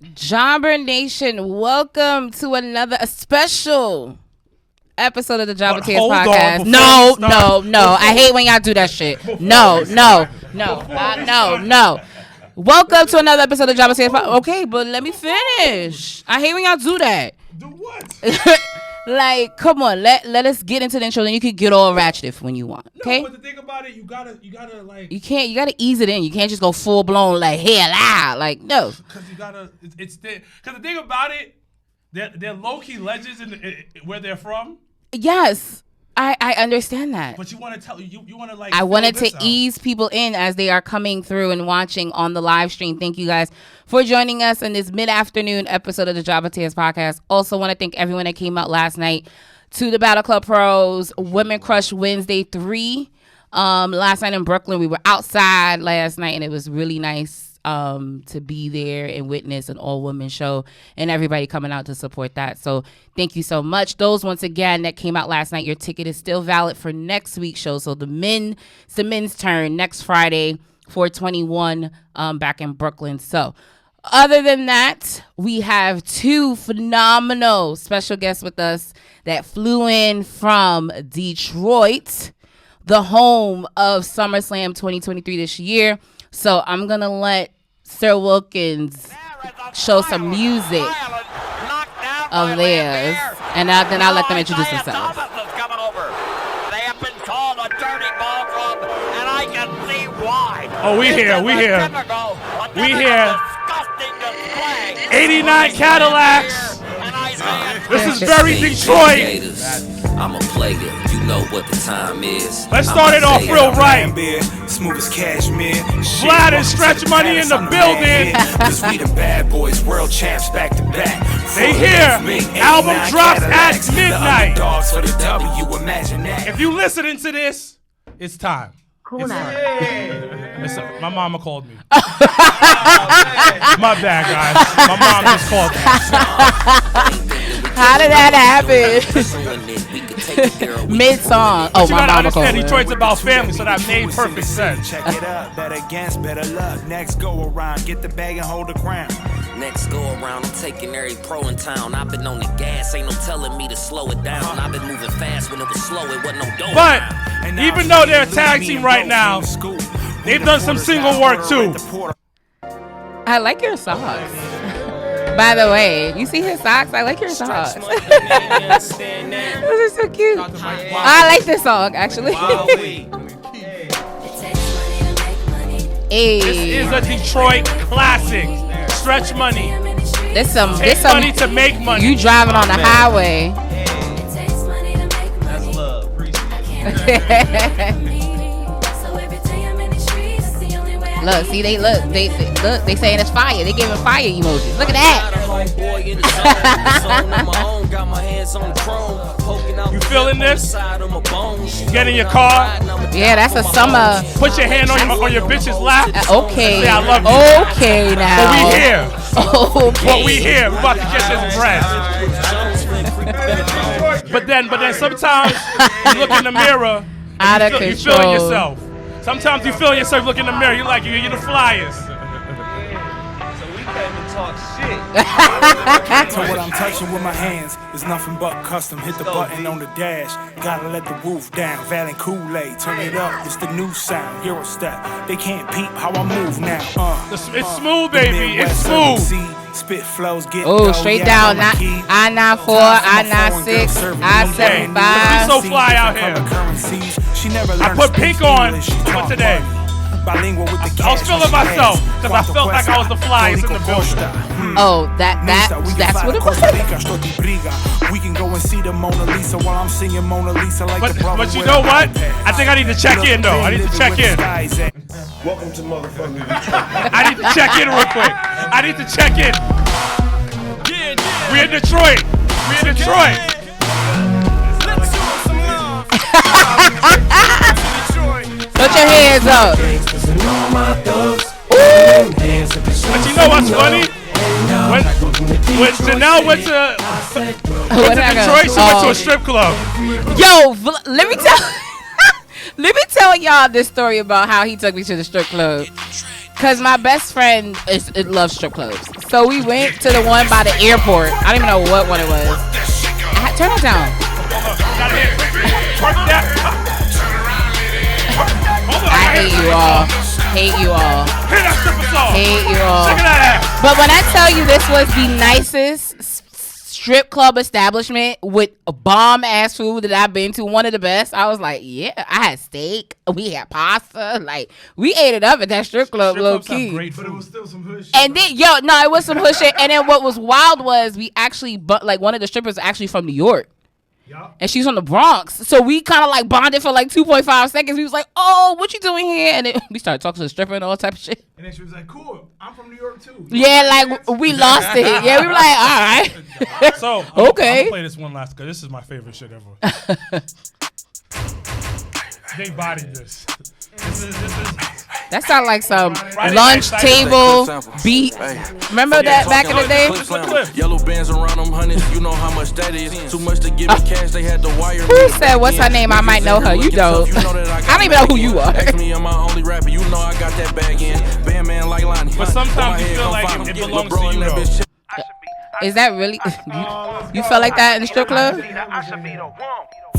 Jobber Nation, welcome to a special episode of the Jobbertears podcast. No. I hate when y'all do that shit. No. Welcome to another episode of the Jobbertears podcast. Okay, but let me finish. I hate when y'all do that. Do what? Like, come on, let us get into the intro, then you can get all ratchet when you want. Okay. No, but the thing about it, you gotta like. You gotta ease it in. You can't just go full blown like hell out. Like no. Because you gotta. Because the thing about it, they're low key legends in where they're from. Yes, I understand that. But you want to tell you want to like. I wanted to ease people in as they are coming through and watching on the live stream. Thank you guys for joining us in this mid-afternoon episode of the Jobbertears podcast. Also want to thank everyone that came out last night to the Battle Club Pros Women Crush Wednesday 3. Last night in Brooklyn, we were outside last night and it was really nice to be there and witness an all-women show and everybody coming out to support that. So thank you so much. Those, once again, that came out last night, your ticket is still valid for next week's show. So it's the men's turn next Friday, 4/21, back in Brooklyn. So other than that, we have two phenomenal special guests with us that flew in from Detroit, the home of SummerSlam 2023 this year. So I'm going to let Sir Wilkins show some music of theirs, and then I'll let them introduce themselves. They have been called a dirty ball club, and I can see why. Oh, we here. 89 Cadillacs. This is very Detroit. I'm a player, you know what the time is. Let's start it off real right. Smooth as cashmere. Vlad and Stretchmoney in the building. Cause we the bad boys, world champs back to back. They here. Album drops at midnight. Dogs for the W, imagine that. If you listening to this, it's time. Cool now. My mama called me. My bad, guys. My mom just called me. How did that happen? Mid-song. Oh, my mama called me. Detroit's about family, so that made perfect sense. Check it up, better against, better luck. Next go around, get the bag and hold the crown. Next go around, I'm taking every pro in town. I've been on the gas, ain't no telling me to slow it down. I've been moving fast when it was slow, it wasn't no dough. But even though they're a tag team right now, they've done some single work too. I like your socks. By the way, you see his socks? I like your socks. Those are so cute. I like this song, actually. Hey. This is a Detroit classic. Stretch money. This money to make money. You driving on the highway. That's love. Look, see, they saying it's fire. They giving fire emojis. Look at that. You feeling this? Get in your car. Yeah, that's a summer. Put your hand on your bitch's lap. Okay. Say I love you. Okay now. But we here. Okay. But we here. We about to get this bread. But then sometimes you look in the mirror and you feeling yourself. Sometimes you feel yourself, look in the mirror, you're like, you're the flyers. So we came to talk shit. So what I'm touching with my hands is nothing but custom. Hit the button on the dash, gotta let the roof down. Val and Kool-Aid, turn it up, it's the new sound. Hero step, they can't peep how I move now. It's smooth, baby, it's smooth. Spit flows, get straight down, I-94, I-96, I-75. We so fly out here. I put pink on for today. I was feeling myself because I felt like I was the flyest in the building. Oh, that's what it was. We can go and see the Mona Lisa while I'm singing Mona Lisa like the brother. But you know what? I think I need to check in though. I need to check in. Welcome to motherfucking Detroit. I need to check in real quick. I need to check in. We in Detroit. Put your hands up. But you know what's funny? When Janelle went to Detroit, she went to a strip club. Yo, let me tell y'all this story about how he took me to the strip club. Because my best friend loves strip clubs. So we went to the one by the airport. I don't even know what one it was. Turn it down. I hate you all. Hate you all. Hate you all. But when I tell you this was the nicest strip club establishment with a bomb ass food that I've been to, one of the best, I was like, yeah, I had steak, we had pasta, like we ate it up at that strip club, low key. But it was still some hood shit. And then it was some hood shit. And then what was wild was we actually, like one of the strippers was actually from New York. Yep. And she's from the Bronx. So we kind of like bonded for like 2.5 seconds. We was like, oh, what you doing here? And then we started talking to the stripper and all type of shit. And then she was like, cool, I'm from New York too. Yeah, like we lost it. Yeah, we were like, all right. So, okay. I'll play this one last because this is my favorite shit ever. They bodied this. This is that sounds like some lunch table beat. Remember that back in the day? Yellow bands around them hundreds, you know how much that is. Too much to give me cash, they had to wire. Who said what's her name? I might know her. You don't. I don't even know who you are. Ask me, I'm my only rapper. You know I got that bag in. Bandman like Lonnie. But sometimes you feel like it belongs to you though. Is that really? You felt like that in the strip club?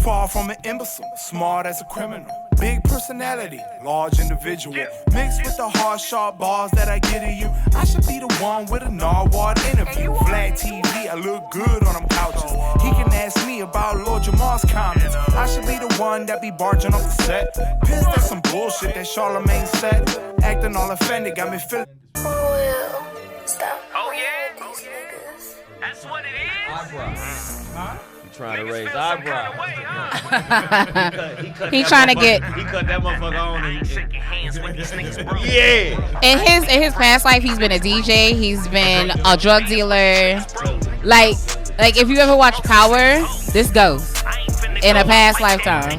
Far from an imbecile, smart as a criminal. Big personality, large individual. Mixed with the hard, sharp bars that I get to you. I should be the one with a narwhal interview. Flat TV, I look good on them couches. He can ask me about Lord Jamal's comments. I should be the one that be barging off the set. Pissed at some bullshit that Charlamagne said. Acting all offended, got me feeling. Stop. Oh, yeah? That's what it is? Trying to raise eyebrows. He trying to get. He cut that motherfucker on. And shaking hands with these niggas, bro. Yeah. In his past life, he's been a DJ. He's been a drug dealer. Like if you ever watch Power, this goes in a past lifetime.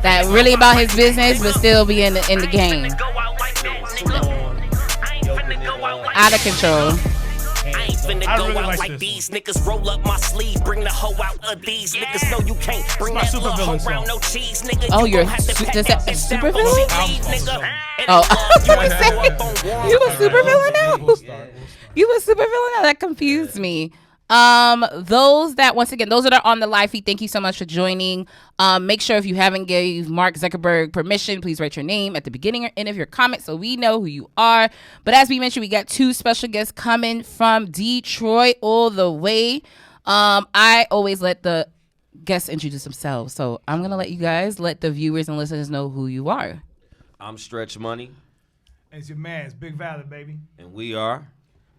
That really about his business, but still be in the game. Out of control. I ain't finna go out like these niggas. Roll up my sleeve, bring the hoe out of these niggas. No, you can't bring that little hoe round no cheese, nigga. Oh, you're super villain? Oh, you a super villain now? You a super villain now? That confused me. Those that are on the live feed, thank you so much for joining. Make sure if you haven't gave Mark Zuckerberg permission, please write your name at the beginning or end of your comment so we know who you are. But as we mentioned, we got 2 special guests coming from Detroit all the way. I always let the guests introduce themselves, so I'm gonna let you guys let the viewers and listeners know who you are. I'm Stretchmoney. It's your man, it's Big Valley, baby. And we are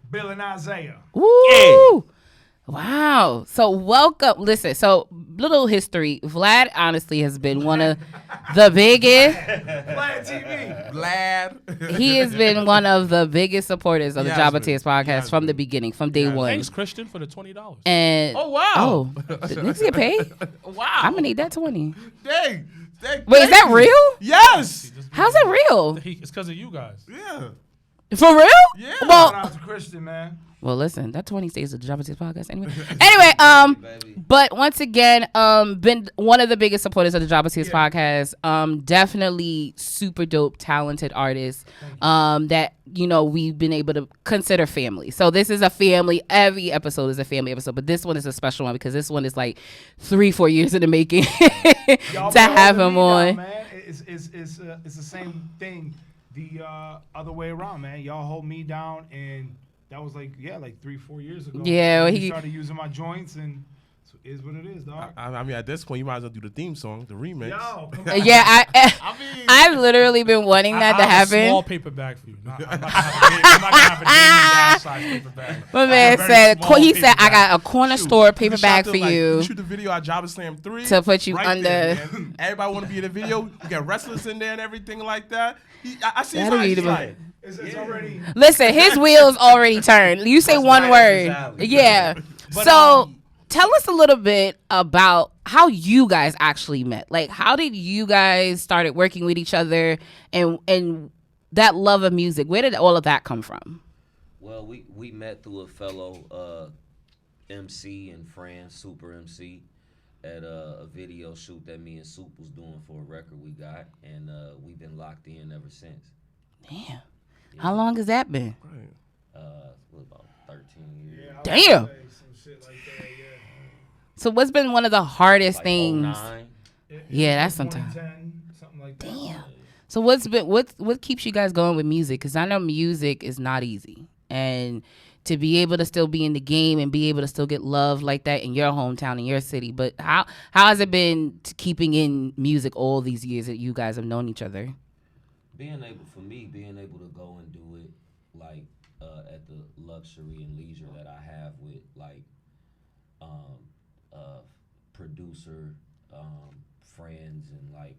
Bill and Isaiah. Ooh. Yeah. Wow. So welcome. Listen, so little history. Vlad honestly has been one of the biggest. Vlad TV. Vlad. He has been one of the biggest supporters of the Jobbertears podcast from the beginning, from day one. Thanks, Christian, for the $20. And oh, wow. Oh, the niggas get paid? Wow. I'm going to need that 20. Dang. Wait, is that real? Yes. How's that real? It's because of you guys. Yeah. For real? Yeah. Well, shout out to Christian, man. Well, listen, that 20 stays with the Jobbertears podcast anyway. But once again, been one of the biggest supporters of the Jobbertears podcast. Definitely super dope, talented artist. That we've been able to consider family. So this is a family. Every episode is a family episode, but this one is a special one because this one is like 3-4 years in the making to have him on. Man. It's the same thing the other way around, man. Y'all hold me down and. That was like 3-4 years ago. Yeah, he started using my joints, and so it is what it is, dog. I mean, at this point, you might as well do the theme song, the remix. Yo, yeah, I've literally been wanting that to happen. A small paper bag for you. I'm not gonna have a Dash size paper bag. My man said I got a corner store paper bag for you. Shoot the video at Jabba Slam 3 to put you right under. There, everybody want to be in the video. We got wrestlers in there and everything like that. I see his It's already. Listen, his wheels already turned. You say one word. Yeah. So tell us a little bit about how you guys actually met. Like, how did you guys started working with each other and that love of music? Where did all of that come from? Well, we met through a fellow MC and friend, Super MC, at a video shoot that me and Soup was doing for a record we got, and we've been locked in ever since. Damn. How long has that been? About 13 years. Yeah, Damn. some shit like that, yeah. So what's been one of the hardest Like things? 09. Yeah, that's sometimes. 2010, something like that. Damn. So what keeps you guys going with music? Because I know music is not easy, and to be able to still be in the game and be able to still get love like that in your hometown, in your city. But how has it been keeping in music all these years that you guys have known each other? Being able to go and do it like at the luxury and leisure that I have with like producer friends, and like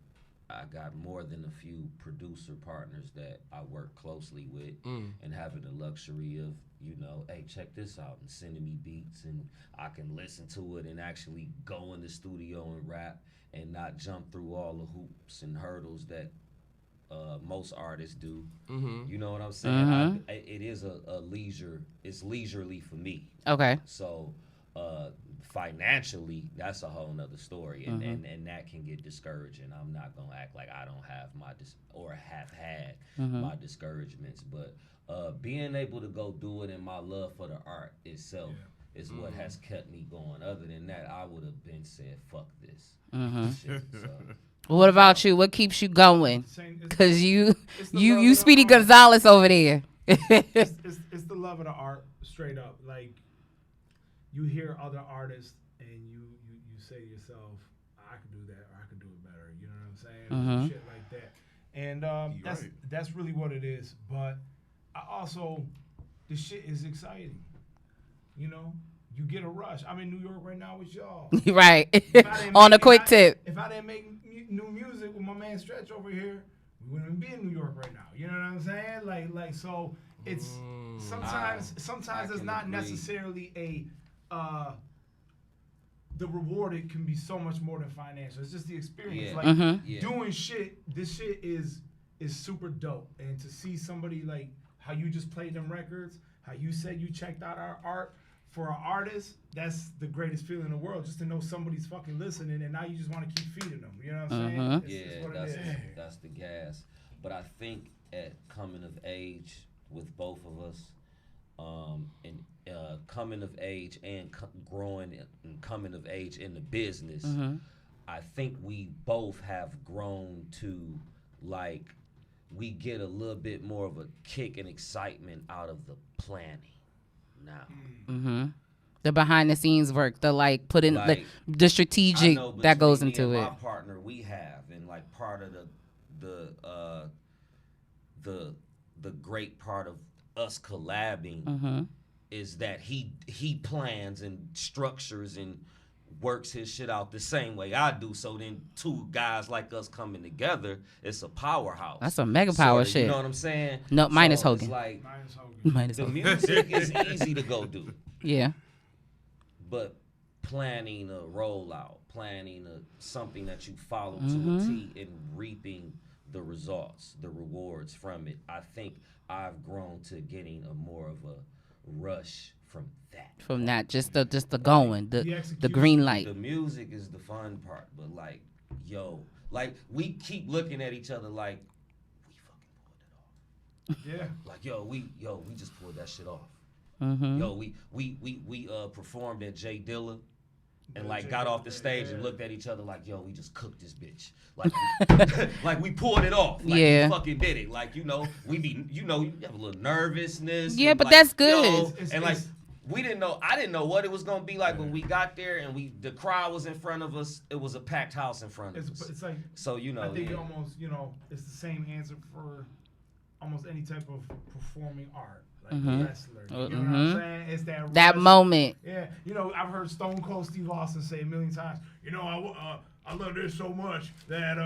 I got more than a few producer partners that I work closely with, and having the luxury of, you know, hey, check this out, and sending me beats, and I can listen to it and actually go in the studio and rap and not jump through all the hoops and hurdles that most artists do. You know what I'm saying? It is a leisure. It's leisurely for me. Okay. So financially, that's a whole nother story, and that can get discouraging. I'm not gonna act like I don't have have had my discouragements, but being able to go do it and my love for the art itself is what has kept me going. Other than that, I would have been said, "Fuck this." Shit, so. What about you? What keeps you going? Because you it's Speedy the love Gonzalez over there. it's the love of the art, straight up. Like, you hear other artists and you say to yourself, I could do that, or I could do it better. You know what I'm saying? Shit like that. And that's really what it is. But I also, this shit is exciting. You know, you get a rush. I'm in New York right now with y'all. Right. On a quick tip. If I didn't make new music with my man Stretch over here, we wouldn't even be in New York right now. You know what I'm saying? Like so it's sometimes it's not necessarily a the reward. It can be so much more than financial. It's just the experience. Doing shit. This shit is super dope. And to see somebody like how you just played them records, how you said you checked out our art. For an artist, that's the greatest feeling in the world. Just to know somebody's fucking listening, and now you just want to keep feeding them. You know what I'm saying? It's that's the gas. But I think at coming of age with both of us, and coming of age and growing and coming of age in the business, I think we both have grown to, like, we get a little bit more of a kick and excitement out of the planning now. The behind the scenes work, the like putting like, the strategic that goes into it. My partner we have, and like part of the great part of us collabing is that he plans and structures and works his shit out the same way I do. So then two guys like us coming together, it's a powerhouse. That's a mega power shit. You know what I'm saying? No, minus Hogan. Like, minus the Hogan. music is easy to go do. Yeah. But planning a rollout, planning something that you follow to a T, and reaping the results, the rewards from it, I think I've grown to getting a more of a rush from that. From that, just the going, the green light. The music is the fun part, but like, like we keep looking at each other like we fucking pulled it off. Yeah. Like we just pulled that shit off. We performed at J Dilla and like got off the stage and looked at each other like, we just cooked this bitch. Like like we pulled it off. Like we fucking did it. Like, you have a little nervousness. Yeah, but like, that's good. And like I didn't know what it was gonna be like when we got there and the crowd was in front of us. It was a packed house in front of us. It's like, so I think it almost, it's the same answer for almost any type of performing art. Like a wrestler. You know what I'm saying? It's that moment. Yeah. I've heard Stone Cold Steve Austin say a million times, I love this so much that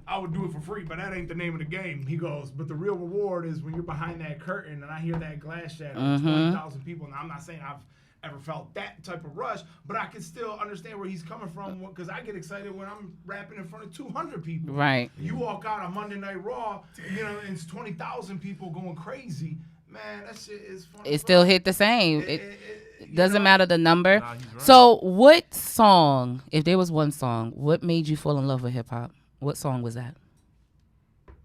I would do it for free, but that ain't the name of the game. He goes, but the real reward is when you're behind that curtain and I hear that glass shatter of 20,000 people. Now, I'm not saying I've ever felt that type of rush, but I can still understand where he's coming from, because I get excited when I'm rapping in front of 200 people. Right. You walk out on Monday Night Raw, and it's 20,000 people going crazy. Man, that shit is fun. It still hit the same. It doesn't matter the number. Nah, right. So what song, if there was one song, what made you fall in love with hip hop? What song was that?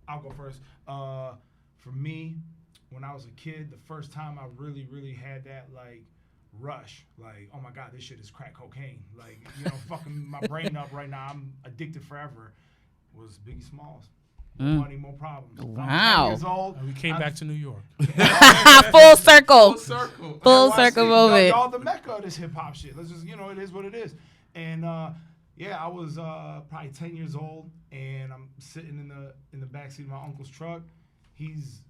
I'll go first. For me, when I was a kid, the first time I really had that like rush, like, oh my God, this shit is crack cocaine. Like, fucking my brain up right now. I'm addicted forever. Was Biggie Smalls. More money, more problems. Wow. I'm 10 years old. We came back to New York. Full circle. Full circle moment. Y'all the mecca of this hip hop shit. Let's just, it is what it is. And I was probably 10 years old, and I'm sitting in the backseat of my uncle's truck. He's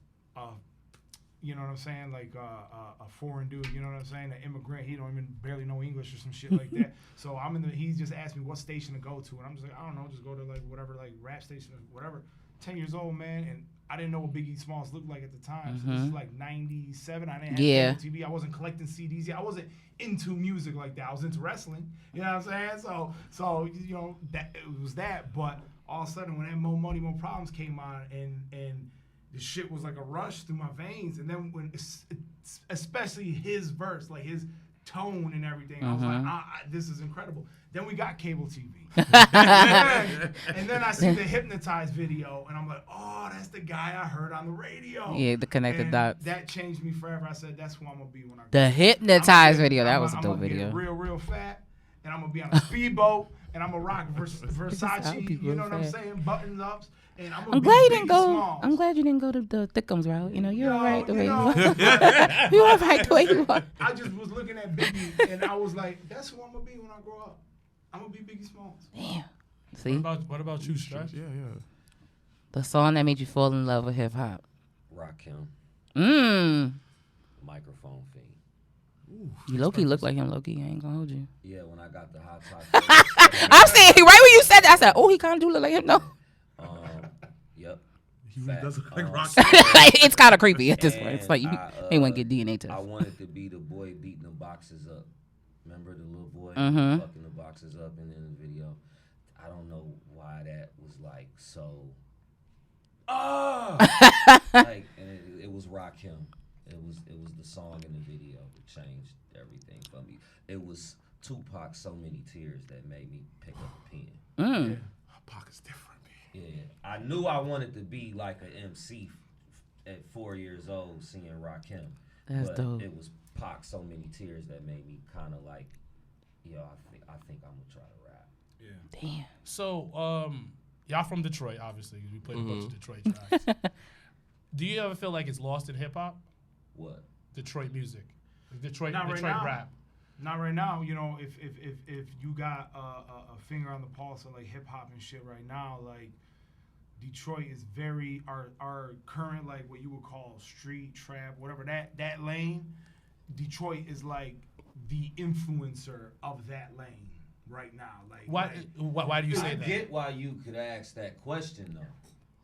you know what I'm saying, like a foreign dude, you know what I'm saying, an immigrant. He don't even barely know English or some shit like that. So he just asked me what station to go to, and I'm just like, I don't know, just go to like whatever, like rap station or whatever. 10 years old, man, and I didn't know what Biggie Smalls looked like at the time. So this is like 97. I didn't have cable TV. I wasn't collecting CDs yet. I wasn't into music like that. I was into wrestling. You know what I'm saying? So that it was that. But all of a sudden, when that More Money, More Problems came on, and the shit was like a rush through my veins, and then when especially his verse, like his tone and everything, I was like, this is incredible. Then we got cable TV. and then I see the Hypnotized video, and I'm like, oh, that's the guy I heard on the radio. Yeah, the connected dots. That changed me forever. I said, that's who I'm going to be when I grow The up. Hypnotized video, that was a dope video. I'm going to get real fat, and I'm going to be on a speedboat, and I'm going to rock Versace, you know what I'm saying, buttons ups. And I'm glad you didn't go. I'm glad you didn't go to the Thickums route. You're all right the way you are. You're all right the way you are. I just was looking at Biggie, and I was like, that's who I'm gonna be when I grow up. I'm gonna be Biggie Smalls. Damn. See. What about you, Stretch? Yeah. The song that made you fall in love with hip hop. Rakim. Microphone Fiend. Ooh, you low-key look like him, low-key. I ain't gonna hold you. Yeah, when I got the hot top. I'm saying, right when you said that, I said, oh, he kind of do look like him, no? Yep. He really does look like Rock. It's kind of creepy at this point. It's like you ain't want to get DNA test. I wanted to be the boy beating the boxes up. Remember the little boy fucking the boxes up in the video? I don't know why that was like so. Like, and it was Rakim. It was the song in the video that changed everything for me. It was Tupac, So Many Tears, that made me pick up a pen. Yeah. Pac is different. Yeah, I knew I wanted to be like an MC at 4 years old, seeing Rakim. That's dope. It was Pac, So Many Tears, that made me kind of like, I think I'm gonna try to rap. Yeah. Damn. So, y'all from Detroit, obviously, because we played a bunch of Detroit tracks. Do you ever feel like it's lost in hip hop? What? Detroit music, Detroit right rap. Not right now. If you got a finger on the pulse of like hip hop and shit right now, like Detroit is very our current, like what you would call street trap, whatever that lane. Detroit is like the influencer of that lane right now. Like why do you say that? I get why you could ask that question though.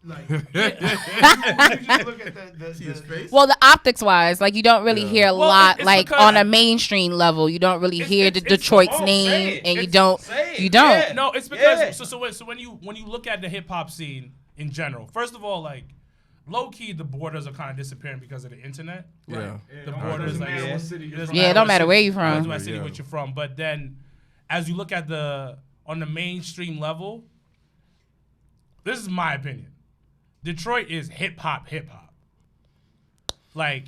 Like, you just look at See his face? Well, the optics wise, like you don't really hear a lot, it's like on a mainstream level. You don't really hear the Detroit's name, and you don't. Yeah. No, it's because so when you look at the hip hop scene in general, first of all, like low key, the borders are kind of disappearing because of the internet. Yeah. Right? The borders, like it don't matter where you're from. What city you're from, but then as you look at on the mainstream level, this is my opinion. Detroit is hip hop. Like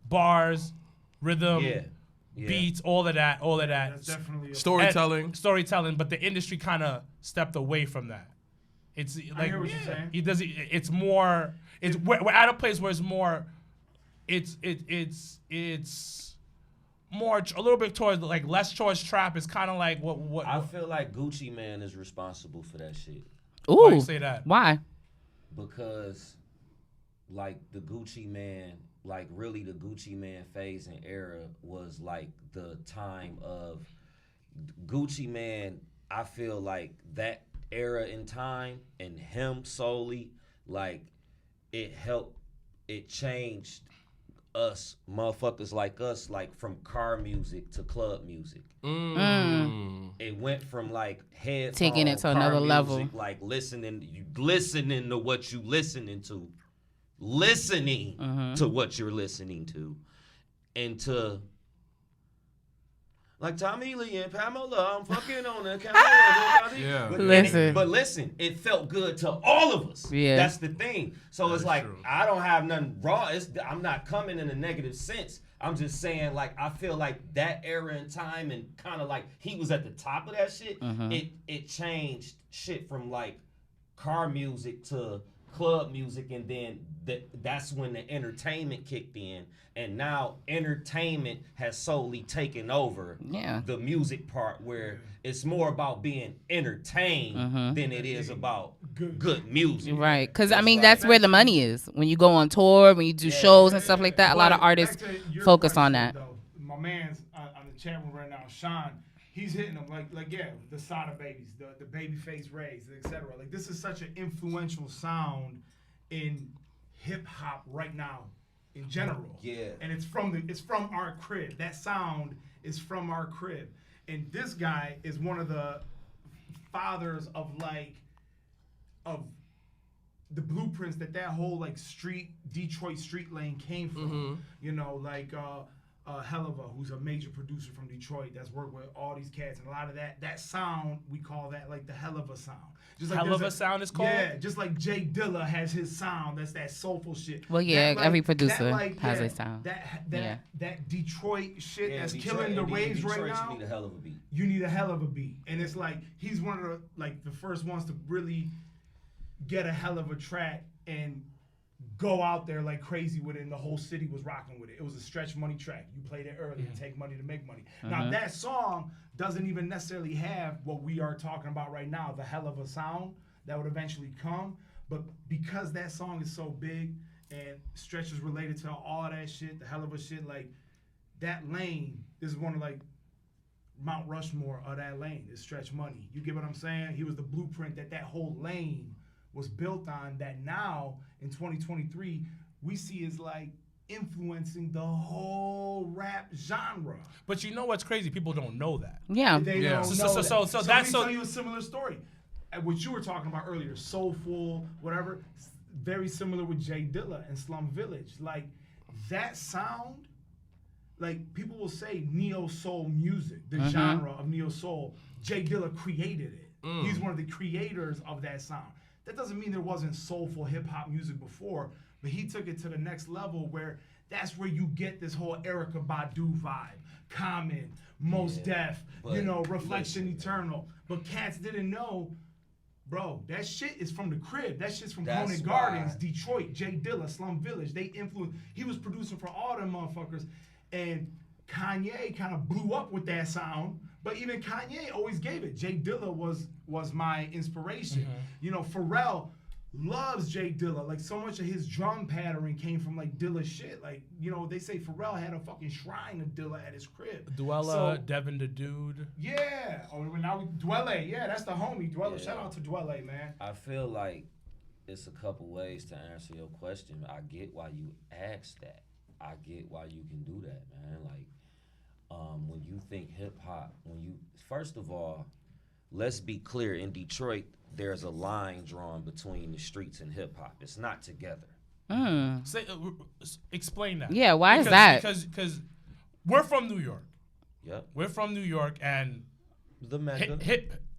bars, rhythm, beats, all of that. That's definitely storytelling, but the industry kind of stepped away from that. It's like I hear what you're saying. It's more. We're at a place where it's more. It's more a little bit towards like less towards trap. It's kind of like what I feel like Gucci Mane is responsible for that shit. Ooh, why you say that? Why? Because, like, the Gucci Mane, like, really the Gucci Mane phase and era was, like, the time of Gucci Mane. I feel like that era in time and him solely, like, it changed us, motherfuckers like us, like, from car music to club music. It went from like headphones, taking it to another level, like listening to what you listening to, to what you're listening to, and to Like Tommy Lee and Pamela, I'm fucking on the camera. Yeah. But listen, it felt good to all of us. Yeah. That's the thing. So it's like, I don't have nothing wrong. I'm not coming in a negative sense. I'm just saying, like, I feel like that era in time and kind of like he was at the top of that shit. It changed shit from like car music to club music, and then that's when the entertainment kicked in, and now entertainment has solely taken over the music part, where it's more about being entertained than it is about good music. Right, because I mean that's where the money is. When you go on tour, when you do shows and stuff like that, a lot of artists focus on that. Though, my man's on the chat room right now, Sean. He's hitting them like the Sada Babies, the Babyface Rays, etc. Like this is such an influential sound in hip hop right now, in general. Yeah. And it's from our crib. That sound is from our crib. And this guy is one of the fathers of the blueprints that whole like Detroit street lane came from. You know, like Helliva, who's a major producer from Detroit that's worked with all these cats, and a lot of that sound, we call that like the Helliva sound. Just like Helliva sound is called? Yeah, just like Jay Dilla has his sound, that's that soulful shit. Well, yeah, that, every producer has a a sound. That Detroit shit that's Detroit, killing the waves right now. You need a hell of a beat. You need a hell of a beat. And it's like, he's one of the first ones to really get a hell of a track and go out there like crazy with it, and the whole city was rocking with it. It was a Stretch Money track. You played it earlier, Take Money to Make Money. Now that song doesn't even necessarily have what we are talking about right now, the hell of a sound that would eventually come. But because that song is so big and Stretch is related to all that shit, the hell of a shit, like that lane, this is one of like Mount Rushmore of that lane, is Stretch Money. You get what I'm saying? He was the blueprint that whole lane was built on, that now in 2023 we see is like influencing the whole rap genre. But you know what's crazy? People don't know that. Yeah. They don't know that. So let that's me tell you a similar story. What you were talking about earlier, soulful, whatever, very similar with Jay Dilla and Slum Village. Like that sound, like people will say neo soul music, the genre of neo soul. Jay Dilla created it. He's one of the creators of that sound. That doesn't mean there wasn't soulful hip hop music before, but he took it to the next level where that's where you get this whole Erykah Badu vibe, Common, Mos Def, Reflection Eternal. But cats didn't know, bro, that shit is from the crib. That shit's from Conant Gardens, Detroit, Jay Dilla, Slum Village. They influenced. He was producing for all them motherfuckers. And Kanye kind of blew up with that sound. But even Kanye always gave it. Jay Dilla was my inspiration. Pharrell loves Jay Dilla. Like so much of his drum pattern came from like Dilla shit. Like, they say Pharrell had a fucking shrine of Dilla at his crib. Dwella, Devin the Dude. Yeah. Dwelle. Yeah, that's the homie. Dwelle. Shout out to Dwelle, man. I feel like it's a couple ways to answer your question. I get why you asked that. I get why you can do that, man. Like, when you think hip hop, first of all, let's be clear. In Detroit, there's a line drawn between the streets and hip hop. It's not together. Explain that. Yeah, why is that? Because we're from New York. Yep. We're from New York, and the Mecca.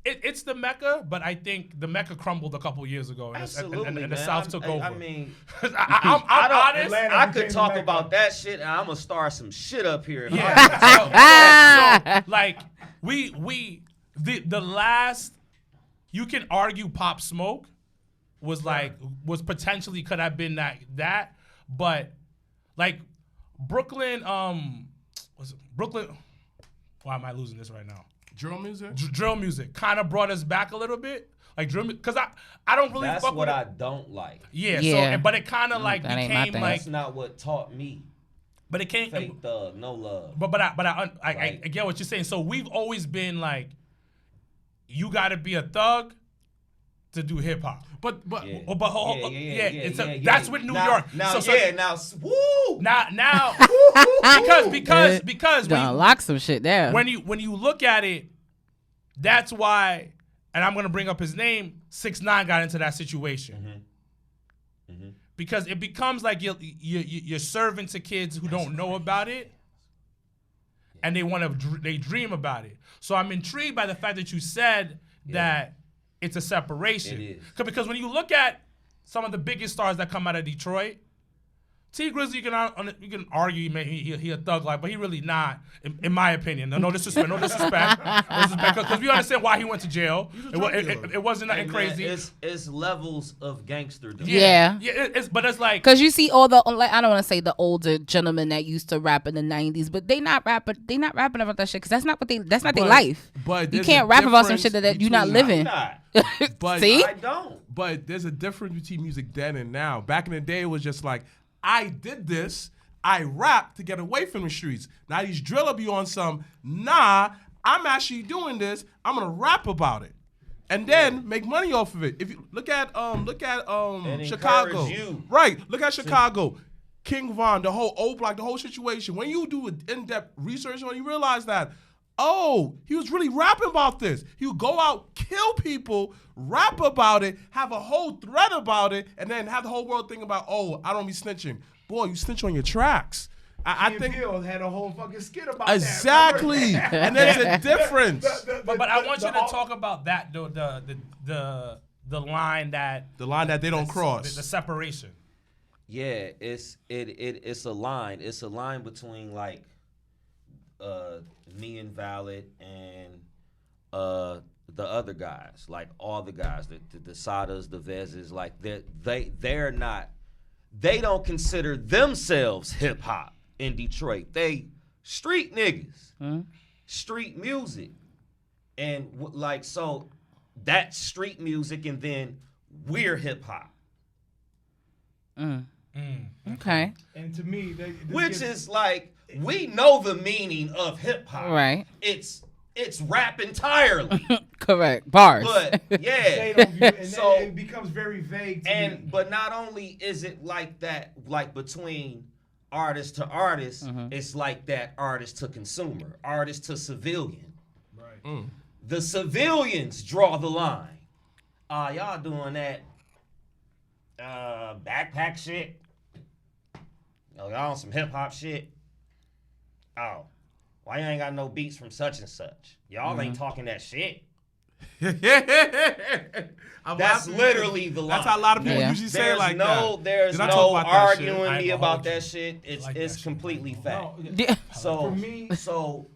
It's the Mecca, but I think the Mecca crumbled a couple years ago, and the South took over. I mean, I'm honest. I could talk about that shit, and I'm gonna start some shit up here. Yeah. So, like, the last, you can argue Pop Smoke was potentially could have been that, but like Brooklyn, why am I losing this right now? Drill music? Drill music kind of brought us back a little bit. Like drill music, because I don't really fuck with it. That's what I don't like. Yeah. So, but it kind of like became like. That's not what taught me. But it came. Fake thug, no love. But I get what you're saying. So we've always been like, you got to be a thug to do hip hop. That's with New York. Now, because we lock some shit down. When you look at it, that's why, and I'm gonna bring up his name. 6ix9ine got into that situation because it becomes like you're serving to kids who don't know about it, and they dream about it. So I'm intrigued by the fact that you said that it's a separation. It is. Because when you look at some of the biggest stars that come out of Detroit, T Grizzly, you can argue he a thug life, but he really not, in my opinion. No disrespect, because we understand why he went to jail. It wasn't nothing crazy. It's levels of gangsterdom. Yeah. But it's like, because you see all the, I don't want to say the older gentlemen that used to rap in the 90s, but they not rapping about that shit because that's not their life. But you can't rap about some shit that you're not living. But see, I don't. But there's a difference between music then and now. Back in the day, it was just like, I did this, I rap to get away from the streets. Now these driller be on some, nah, I'm actually doing this, I'm gonna rap about it. And then make money off of it. If you look at Chicago. Right, look at Chicago. King Von, the whole Mrblacc, the whole situation. When you do in-depth research on it, you realize that, oh, he was really rapping about this. He would go out, kill people, rap about it, have a whole thread about it, and then have the whole world think about, oh, I don't be snitching. Boy, you snitch on your tracks. I think Bill had a whole fucking skit about exactly. that. And there's a difference. But I want you to talk about that the line that they don't cross. The separation. Yeah, it's a line. It's a line between like me and Valid and the other guys, like all the guys, the Sadas, the Vezes, like they're not. They don't consider themselves hip hop in Detroit. They street niggas, street music, and like so that's street music, and then we're hip hop. Okay. And to me, which is like we know the meaning of hip hop. Right. It's rap entirely. Correct. Bars. But yeah. It becomes very vague to me. But not only is it like that, like between artist to artist, it's like that artist to consumer, artist to civilian. Right. The civilians draw the line. Y'all doing that backpack shit? Y'all on some hip hop shit? Oh. Why you ain't got no beats from such and such? Y'all ain't talking that shit. That's literally the line. That's how a lot of people usually say it like that. There's no arguing me about that shit. It's completely fact. So for me, so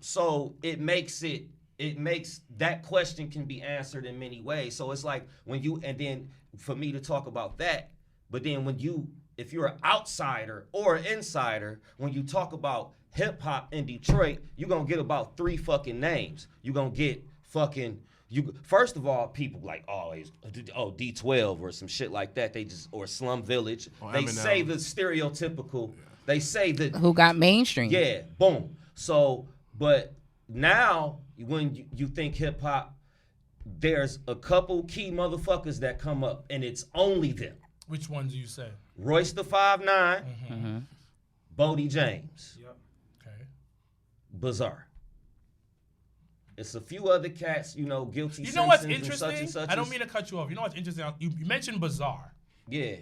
it makes that question can be answered in many ways. So it's like when you, and then for me to talk about that, but then if you're an outsider or an insider, when you talk about hip hop in Detroit, you're gonna get about 3 fucking names. You're gonna get first of all, people like always, D12 or some shit like that. They just, or Slum Village. They say the stereotypical. They say that who got mainstream. Yeah, boom. So, but now when you think hip hop, there's a couple key motherfuckers that come up, and it's only them. Which ones do you say? Royce the 5'9", Bodie James. Yep. Okay. Bizarre. It's a few other cats, guilty. You know what's Simpsons interesting? and such I don't mean to cut you off. You know what's interesting? You mentioned Bizarre. Yeah.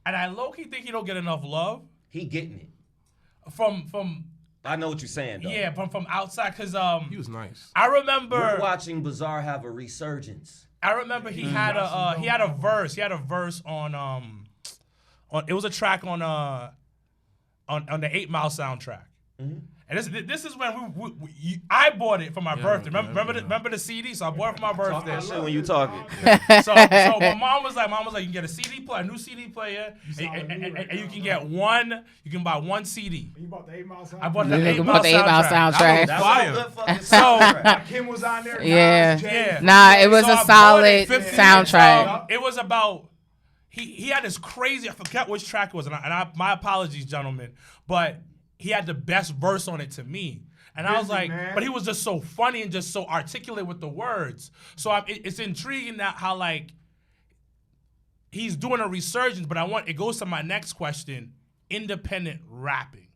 And I low-key think he don't get enough love. He getting it. From I know what you're saying, though. Yeah, from outside, because he was nice. I remember we're watching Bizarre have a resurgence. I remember he had a verse. He had a verse on it was a track on the 8 Mile soundtrack. Mm-hmm. And this is when I bought it for my birthday. Remember the CD? So I bought it for my birthday. Talk shit when you talking. So my mom was like, you can get a CD player, a new CD player, and you can get one. You can buy one CD. You bought the 8 Mile soundtrack. I bought the 8 Mile soundtrack. That's fire. Kim was on there. Yeah. Nah, it was a solid soundtrack. It was about. He had this crazy. I forget which track it was, and my apologies, gentlemen, but he had the best verse on it to me. And I was like, but he was just so funny and just so articulate with the words. So it's intriguing that how like he's doing a resurgence, but it goes to my next question, independent rapping.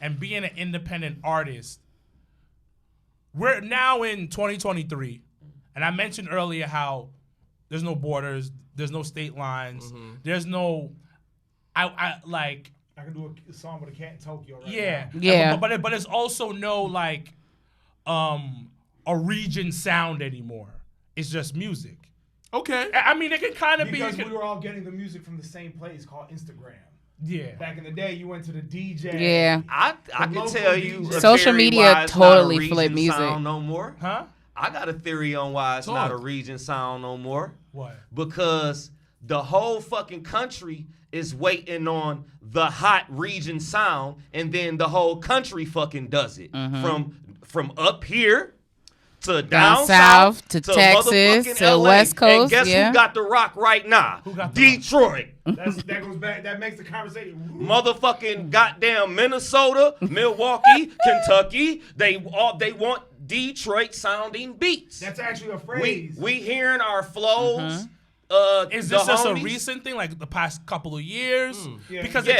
And being an independent artist. We're now in 2023, and I mentioned earlier how there's no borders, there's no state lines, there's no, I can do a song with a cat in Tokyo right Yeah. now. Yeah. But it's also no like a region sound anymore. It's just music. Okay. I mean, it can kind of be. Because we were all getting the music from the same place called Instagram. Yeah. Back in the day, you went to the DJ. Yeah. I can tell you. Social media totally flip music. Sound no more. Huh? I got a theory on why it's not a region sound no more. What? Because the whole fucking country is waiting on the hot region sound, and then the whole country fucking does it. From up here to down south to Texas to LA. West Coast. And guess who got the rock right now? Who got the Detroit. That goes back. That makes the conversation. Motherfucking goddamn Minnesota, Milwaukee, Kentucky. They want Detroit sounding beats. That's actually a phrase. We hearing our flows. Is this just a recent thing, like the past couple of years? Yeah. in Because the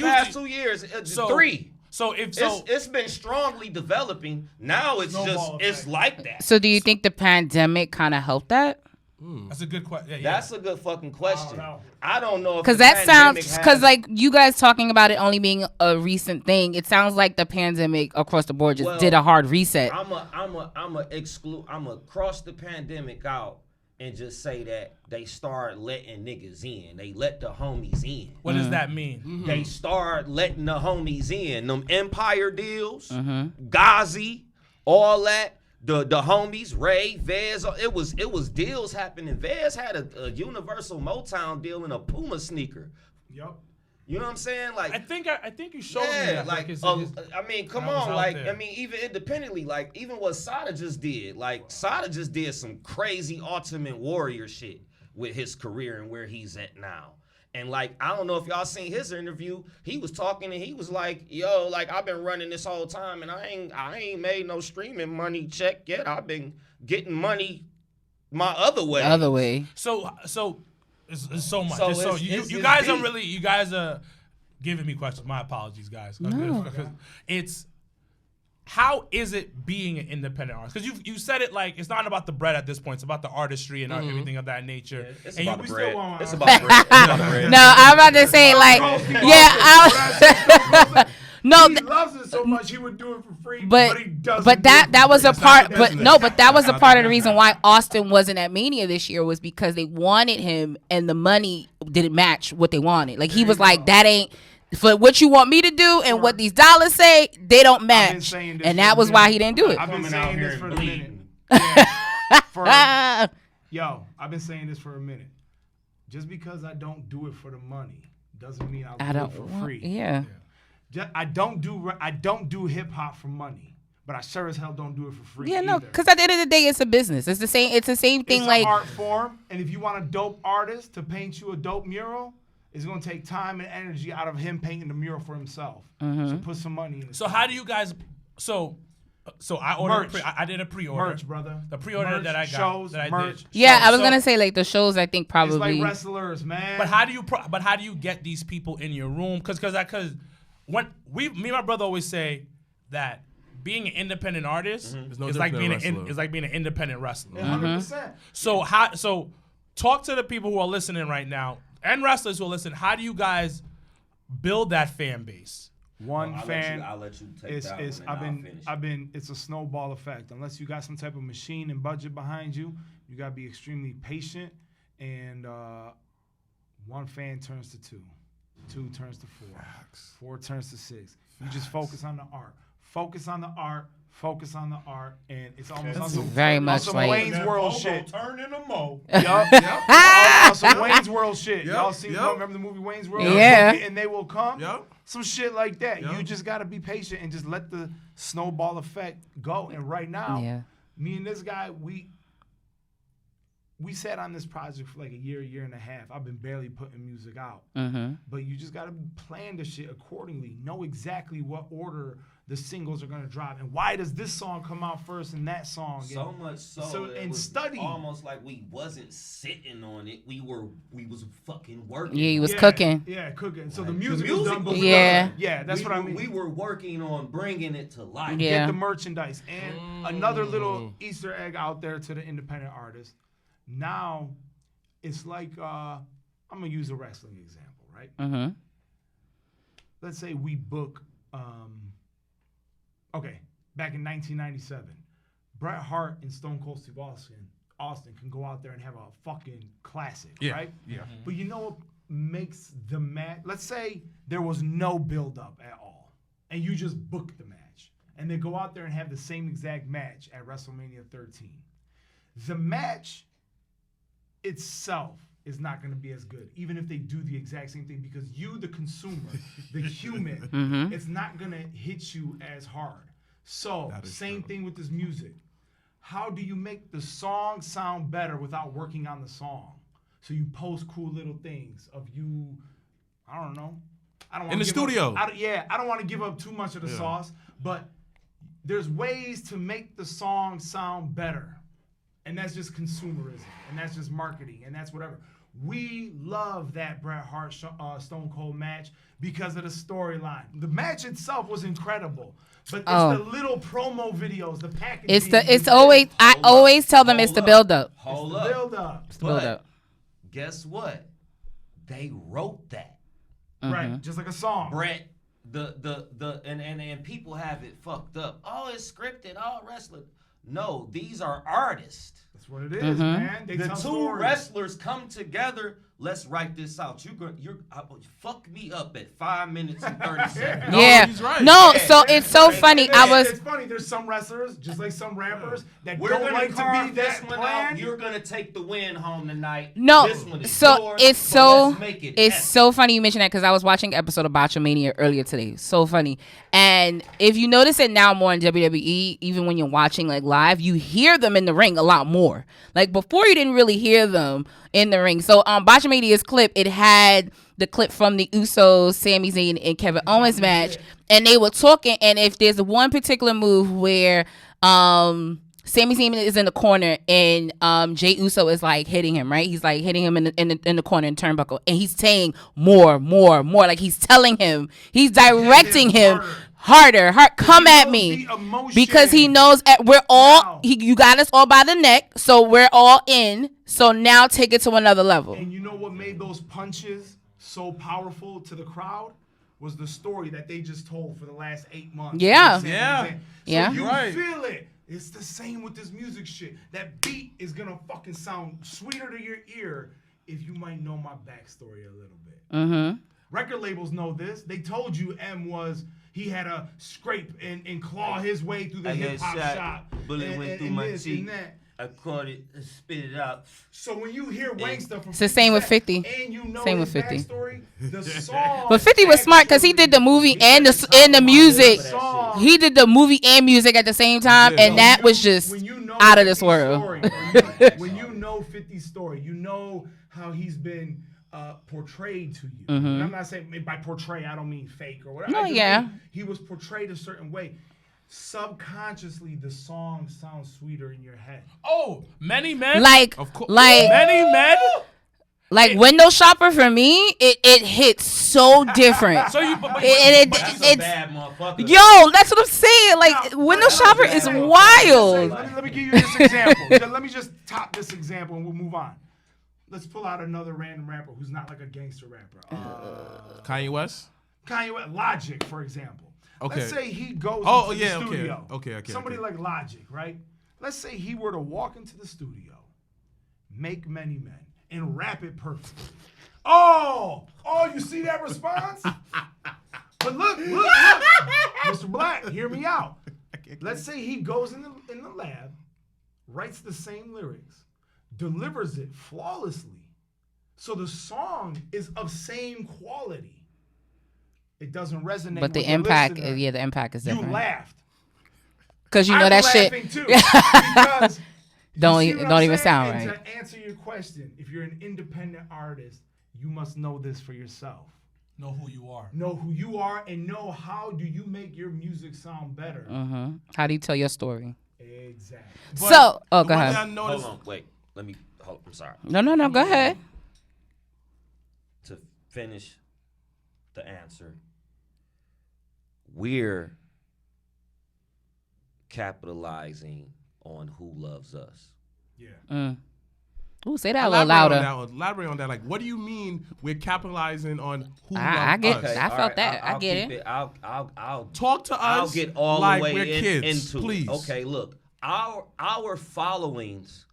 past 2 years, 3. So It's been strongly developing. Now it's Snowball it's effect. like that. So do you think the pandemic kind of helped that? that's a good question. That's a good fucking question. know. I don't know if Because the that pandemic sounds, because has- like you guys talking about it only being a recent thing, it sounds like the pandemic across the board just did a hard reset. I'm a cross the pandemic out and just say that they start letting niggas in. They let the homies in. What does that mean? They start letting the homies in. Them Empire deals, Ghazi, all that. The homies, Ray, Vez, it was deals happening. Vez had a Universal Motown deal and a Puma sneaker. Yup. You know what I'm saying? Like I think you showed me yeah, that. like his- I mean, come that was on, out like there. I mean, even independently, like even what Sada just did, like Sada just did some crazy Ultimate Warrior shit with his career and where he's at now. And like I don't know if y'all seen his interview, he was talking and he was like, "Yo, like I've been running this whole time and I ain't made no streaming money check yet. I've been getting money my other way." Other way. So it's so much. So So it's- you it's guys deep. you guys are giving me questions. My apologies, guys. No. It's how is it being an independent artist? Because you said it like it's not about the bread at this point. It's about the artistry and everything of that nature. It's And about you- the we still bread. want It's our- about bread. It's about bread. No, I'm about to say like, no, He loves it so much he would do it for free, but he doesn't. but that was a That's not part. the But business. no, but that was a Not part the of the reason business. why Austin wasn't at Mania this year was because they wanted him and the money didn't match what they wanted. Like he was like, that ain't. For what you want me to do and what these dollars say, they don't been match. saying this And for that a was why minute. he didn't do it. I've been Coming out saying here this for and a minute. bleeding. I've been saying this for a minute. Just because I don't do it for the money doesn't mean I'll I do don't it for want, free. yeah. I don't do hip hop for money, but I sure as hell don't do it for free. Yeah, no, either. because at the end of the day, it's a business. It's the same. It's the same thing. It's Like an art form, and if you want a dope artist to paint you a dope mural, it's gonna take time and energy out of him painting the mural for himself. So put some money in it. So how do you guys? So I ordered. Merch. I did a pre-order. merch, brother? The pre-order Merch, that I got. shows, that I merch. did. yeah, I was So- gonna say like the shows. I think It's probably. like wrestlers, man. But how do you get these people in your room? Because when me and my brother always say that being an independent artist It's no is like different being than a wrestler. is like being an independent wrestler. 100%. So talk to the people who are listening right now and wrestlers who are listening. How do you guys build that fan base? One fan. I'll let you take It's that it's one and I've been it's a snowball effect. Unless you got some type of machine and budget behind you, you gotta be extremely patient. And one fan turns to two, two turns to four, four turns to six. You just focus on the art. Focus on the art. Focus on the art, and it's almost on some, very on much some like- Wayne's World shit. Turn in a mo. Yup. On some Wayne's World shit. Y'all seen? Yup. Remember the movie Wayne's World? Yeah. And they will come. Yup. Some shit like that. Yup. You just gotta be patient and just let the snowball effect go. And right now, Yeah. me and this guy, we sat on this project for like a year and a half. I've been barely putting music out. But you just gotta plan the shit accordingly. Know exactly what order the singles are gonna drop, and why does this song come out first and that song? So and, much so that it and was study. almost like we wasn't sitting on it. We was fucking working. Yeah, he was Yeah, cooking. Yeah, cooking. So the Like, music, the was music done was before. done. Yeah, that's we what I were- mean. We were working on bringing it to life. Yeah. Get the merchandise. And another little Easter egg out there to the independent artist. Now, it's like, I'm going to use a wrestling example, right? let's say we book, back in 1997, Bret Hart and Stone Cold Steve Austin can go out there and have a fucking classic, right? Yeah. But you know what makes the match? Let's say there was no build-up at all, and you just book the match, and they go out there and have the same exact match at WrestleMania 13. The match itself is not going to be as good, even if they do the exact same thing, because you, the consumer, the human, it's not going to hit you as hard. So, same thing with this music. How do you make the song sound better without working on the song? So you post cool little things of you, I don't know. I don't in the studio. I don't want to give up too much of the sauce, but there's ways to make the song sound better. And that's just consumerism, and that's just marketing, and that's whatever. We love that Bret Hart Stone Cold match because of the storyline. The match itself was incredible, but it's the little promo videos, the packaging. I always tell them it's the build up. Hold up. It's the build up. Guess what? They wrote that. Right, just like a song. Bret, and people have it fucked up. Oh, it's scripted. Oh, wrestling. No, these are artists. That's what it is, man. They the tell two stories. wrestlers come together. Let's write this out. You're fuck me up at 5 minutes and 30 seconds. Yeah. He's right. No, so it's so funny. It's funny. There's some wrestlers, just like some rappers, that We're don't gonna like to carve be this that one bland. out. You're gonna take the win home tonight. No, This one is so yours, it's but so let's make it it's epic. so funny you mentioned that, because I was watching an episode of Botchamania earlier today. So funny. And if you notice it now more in WWE, even when you're watching like live, you hear them in the ring a lot more. Like before, you didn't really hear them in the ring. So Botchamania's clip, it had the clip from the Usos, Sami Zayn, and Kevin Owens match, and they were talking. And if there's one particular move where Sami Zayn is in the corner and Jey Uso is like hitting him, right? He's like hitting him in the corner in turnbuckle, and he's saying more. Like he's telling him, he's directing him harder, come at me, because he knows you got us all by the neck, so we're all in. So now take it to another level. And you know what made those punches so powerful to the crowd was the story that they just told for the last 8 months. Yeah. So Yeah. you Right. feel it. It's the same with this music shit. That beat is gonna fucking sound sweeter to your ear if you might know my backstory a little bit. Record labels know this. They told you he had to scrape and claw his way through the hip hop shop. Bullet went through my cheek. I caught it and spit it out. So when you hear Wang stuff from It's the same with 50. and you know Same his with 50. backstory, the song. But 50 was smart because he did the movie and the music. He did the movie and music at the same time, and that was just out of this world. When you know 50's story, you know how he's been portrayed to you. And I'm not saying by portray, I don't mean fake or whatever. No, I just yeah. mean he was portrayed a certain way. Subconsciously, the song sounds sweeter in your head. Oh, Many Men? Like Many Men? Like Window Shopper for me, it hits so different. So you, That's a bad motherfucker. Yo, that's what I'm saying. Like Window Shopper is wild. Let me give you this example. Let me just top this example and we'll move on. Let's pull out another random rapper who's not like a gangster rapper. Kanye West? Kanye West, Logic, for example. Okay. Let's say he goes into the studio. Okay. Somebody like Logic, right? Let's say he were to walk into the studio, make Many Men, and rap it perfectly. Oh, you see that response? But look, Mrblacc, hear me out. Let's say he goes in the lab, writes the same lyrics, delivers it flawlessly, so the song is of same quality. It doesn't resonate. But the with impact, listener. the impact is different. You laughed. Because you know I'm that shit. laughing too, because don't you see what don't I'm even saying? sound And right. to answer your question, if you're an independent artist, you must know this for yourself. Know who you are. Know who you are and know how do you make your music sound better. How do you tell your story? Exactly. Go one ahead. thing I noticed, Hold on, wait. Let me. I'm sorry. No, go ahead. To finish the answer, we're capitalizing on who loves us. Yeah. Ooh, say that a little louder. Elaborate on that. Like, what do you mean we're capitalizing on who I get. us? I felt that. I get it. I'll talk to us. I'll get all like the way we're kids, into please. it. Okay, look, our followings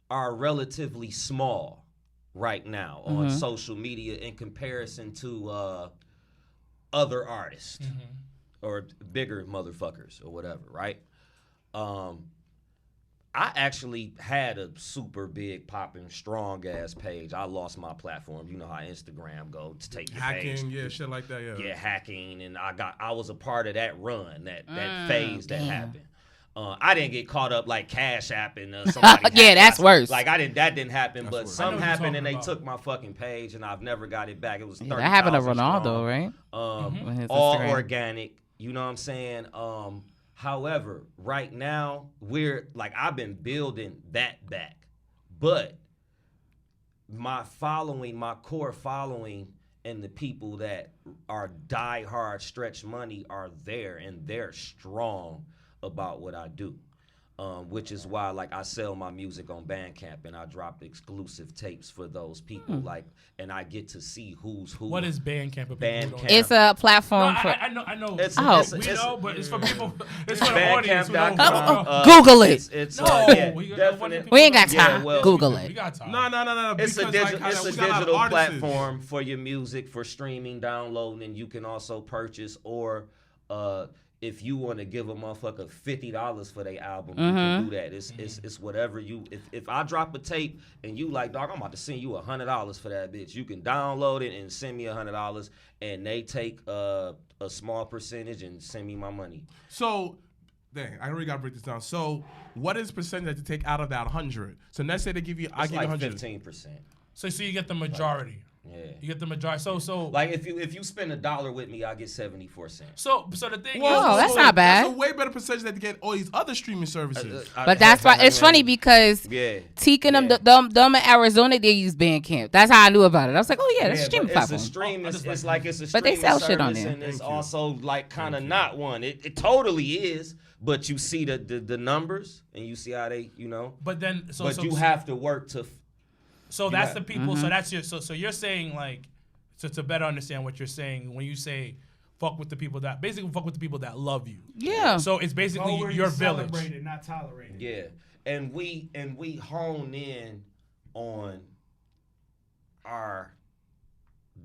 are relatively small right now on social media in comparison to other artists or bigger motherfuckers or whatever, right? I actually had a super big popping strong ass page. I lost my platform. You know how Instagram go to take your hacking, page. shit like that. Yeah, hacking, and I was a part of that run, that phase that happened. I didn't get caught up like Cash App and somebody. Yeah, that's worse. Like that didn't happen, but worse. something happened and they took my fucking page and I've never got it back. It was 30,000 that happened to Ronaldo, strong. right? All Instagram. organic. You know what I'm saying? However, right now I've been building that back, but my core following, and the people that are diehard Stretch Money are there, and they're strong about what I do. Which is why, like, I sell my music on Bandcamp and I drop exclusive tapes for those people. Like, and I get to see who's who. What is Bandcamp? Bandcamp. It's a platform No, for. I know. we know, but it's for people. It's for the audience. Who don't know. Google it. It's No, definitely. We ain't got time. Yeah, well, Google We it. got time. No. It's a because, digital artists. platform for your music, for streaming, downloading, and you can also purchase, or if you want to give a motherfucker $50 for their album, you can do that. It's whatever you. If I drop a tape and you like, dog, I'm about to send you $100 for that bitch. You can download it and send me $100, and they take a small percentage and send me my money. So, dang, I really gotta break this down. So, what is percentage that you take out of that 100? So let's say they give you, I give you 100. 15%. So you get the majority. Yeah. You get the majority. So like if you spend $1 with me, I get 74 cents. So the thing Whoa, is, that's not bad. That's a way better percentage than to get all these other streaming services. But that's why it's funny because Teak and them in Arizona, they use Bandcamp. That's how I knew about it. I was like, oh yeah, that's a streaming platform. It's a stream. It's like it's a streaming But they sell shit on service, there. and it's also like kind of not one. It totally is, but you see the numbers and you see how they, you know. But then you have to work to. So that's the people. So that's your. So you're saying like. So to better understand what you're saying, when you say fuck with the people that love you. Yeah. So it's basically your village. Celebrated, not tolerated. Yeah. And we hone in on our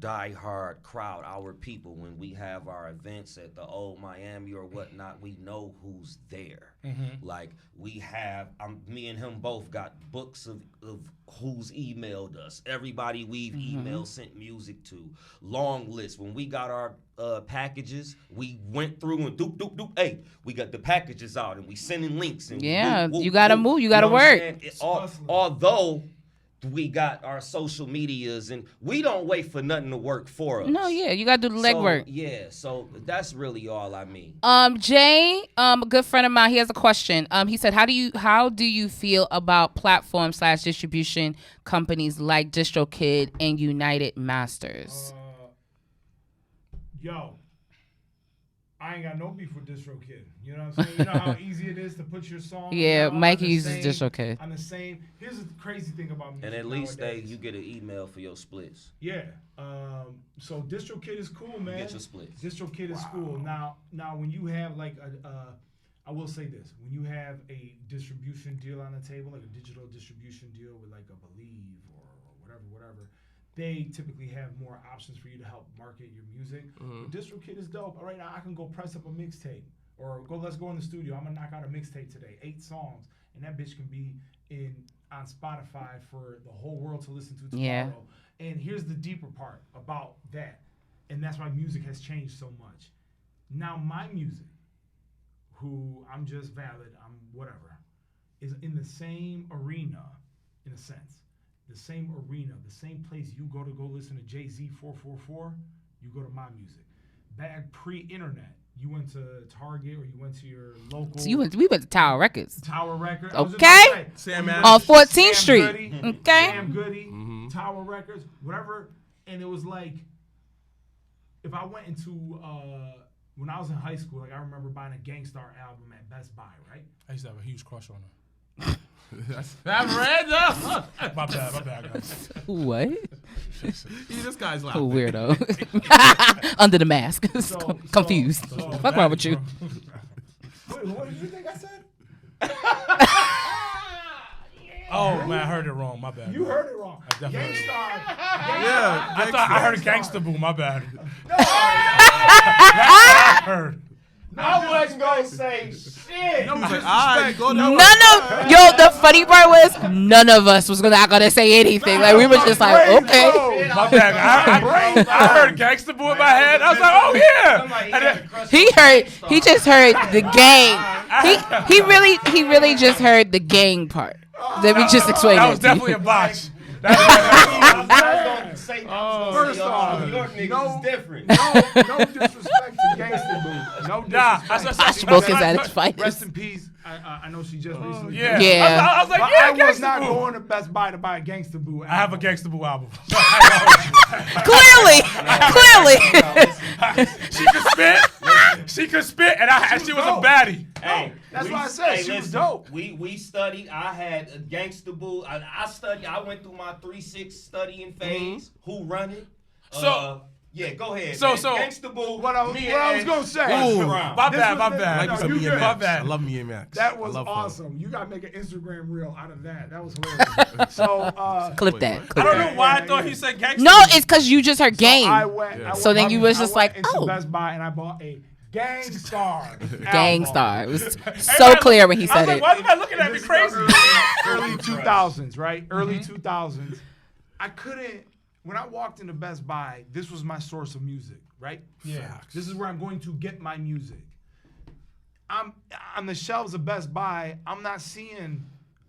diehard crowd, our people. When we have our events at the old Miami or whatnot, we know who's there. Like we have, me and him both got books of who's emailed us. Everybody we've emailed, sent music to. Long list. When we got our packages, we went through and doop. Hey, we got the packages out and we sending links. And you gotta move. You gotta work. Although we got our social medias and we don't wait for nothing to work for us. No, yeah, you gotta do the legwork. Yeah, so that's really all I mean. Jay, a good friend of mine, he has a question. He said, how do you feel about platform/distribution companies like DistroKid and United Masters? Yo, I ain't got no beef with DistroKid. You know what I'm saying? You know how easy it is to put your song. Yeah, Mikey uses DistroKid. On the same. Here's the crazy thing about music. And at least nowadays. you get an email for your splits. Yeah. So DistroKid is cool, man. You get your splits. DistroKid is cool. Now when you have like I will say this: when you have a distribution deal on the table, like a digital distribution deal with like a Believe or whatever. They typically have more options for you to help market your music. DistroKid is dope. All right, now I can go press up a mixtape or let's go in the studio. I'm gonna knock out a mixtape today, 8 songs, and that bitch can be on Spotify for the whole world to listen to tomorrow. Yeah. And here's the deeper part about that, and that's why music has changed so much. Now my music, who I'm just valid, I'm whatever, is in the same arena, in a sense. The same arena, the same place you go to listen to Jay-Z 444, you go to my music. Back pre-internet, you went to Target or you went to your local. So we went to Tower Records. Tower Records. Okay. Sam on 14th Street. Goody, okay. Sam Goody, Tower Records, whatever. And it was like, if I went into, when I was in high school, like I remember buying a Gangstar album at Best Buy, right? I used to have a huge crush on her. That's random. My bad, guys. What? This guy's laughing. Oh, weirdo. Under the mask. Confused. Fuck wrong with you? Wait, what did you think I said? Oh man, I heard it wrong. My bad. You heard it wrong. I definitely heard it. Yeah, I thought I heard Gangsta Boo. My bad. No, That's what I heard. I wasn't gonna say shit. None of the funny part was none of us was not gonna say anything. Like we were just like, okay. My bad. I heard Gangsta Boo in my head. I was like, oh yeah. He just heard the gang. He really just heard the gang part. Let me just explain that it. was definitely a botch. First off, New York niggas is different. No disrespect to Gangsta Boo. No disrespect. Wilkins at its finest. Rest in peace. I know she just recently. Yeah. Yeah. I was like, But yeah, I was Gangsta not Boo. going to Best Buy to buy a Gangsta Boo album. I have a Gangsta Boo album. Clearly. She could spit, and she was a baddie. Hey, That's why I said she was dope. We studied. I had a Gangsta Boo. I studied. I went through my 3-6 studying phase. Who run it? So yeah, go ahead. So Gangsta Boo. What I was gonna say. my bad. I like some you me and good. Max. bad. I love me and Max. That was awesome. You gotta make an Instagram reel out of that. That was hilarious. So Clip that. I don't know why I thought he said Gangsta. No, it's because you just heard gang. So then you was just like, into oh. Best Buy and I bought a Gangstar. Gangstar. It was so clear when he said it. Why is everybody looking at me crazy? Early 2000s, right? Early 2000s. I couldn't. When I walked into Best Buy, this was my source of music, right? Yeah. This is where I'm going to get my music. I'm on the shelves of Best Buy. I'm not seeing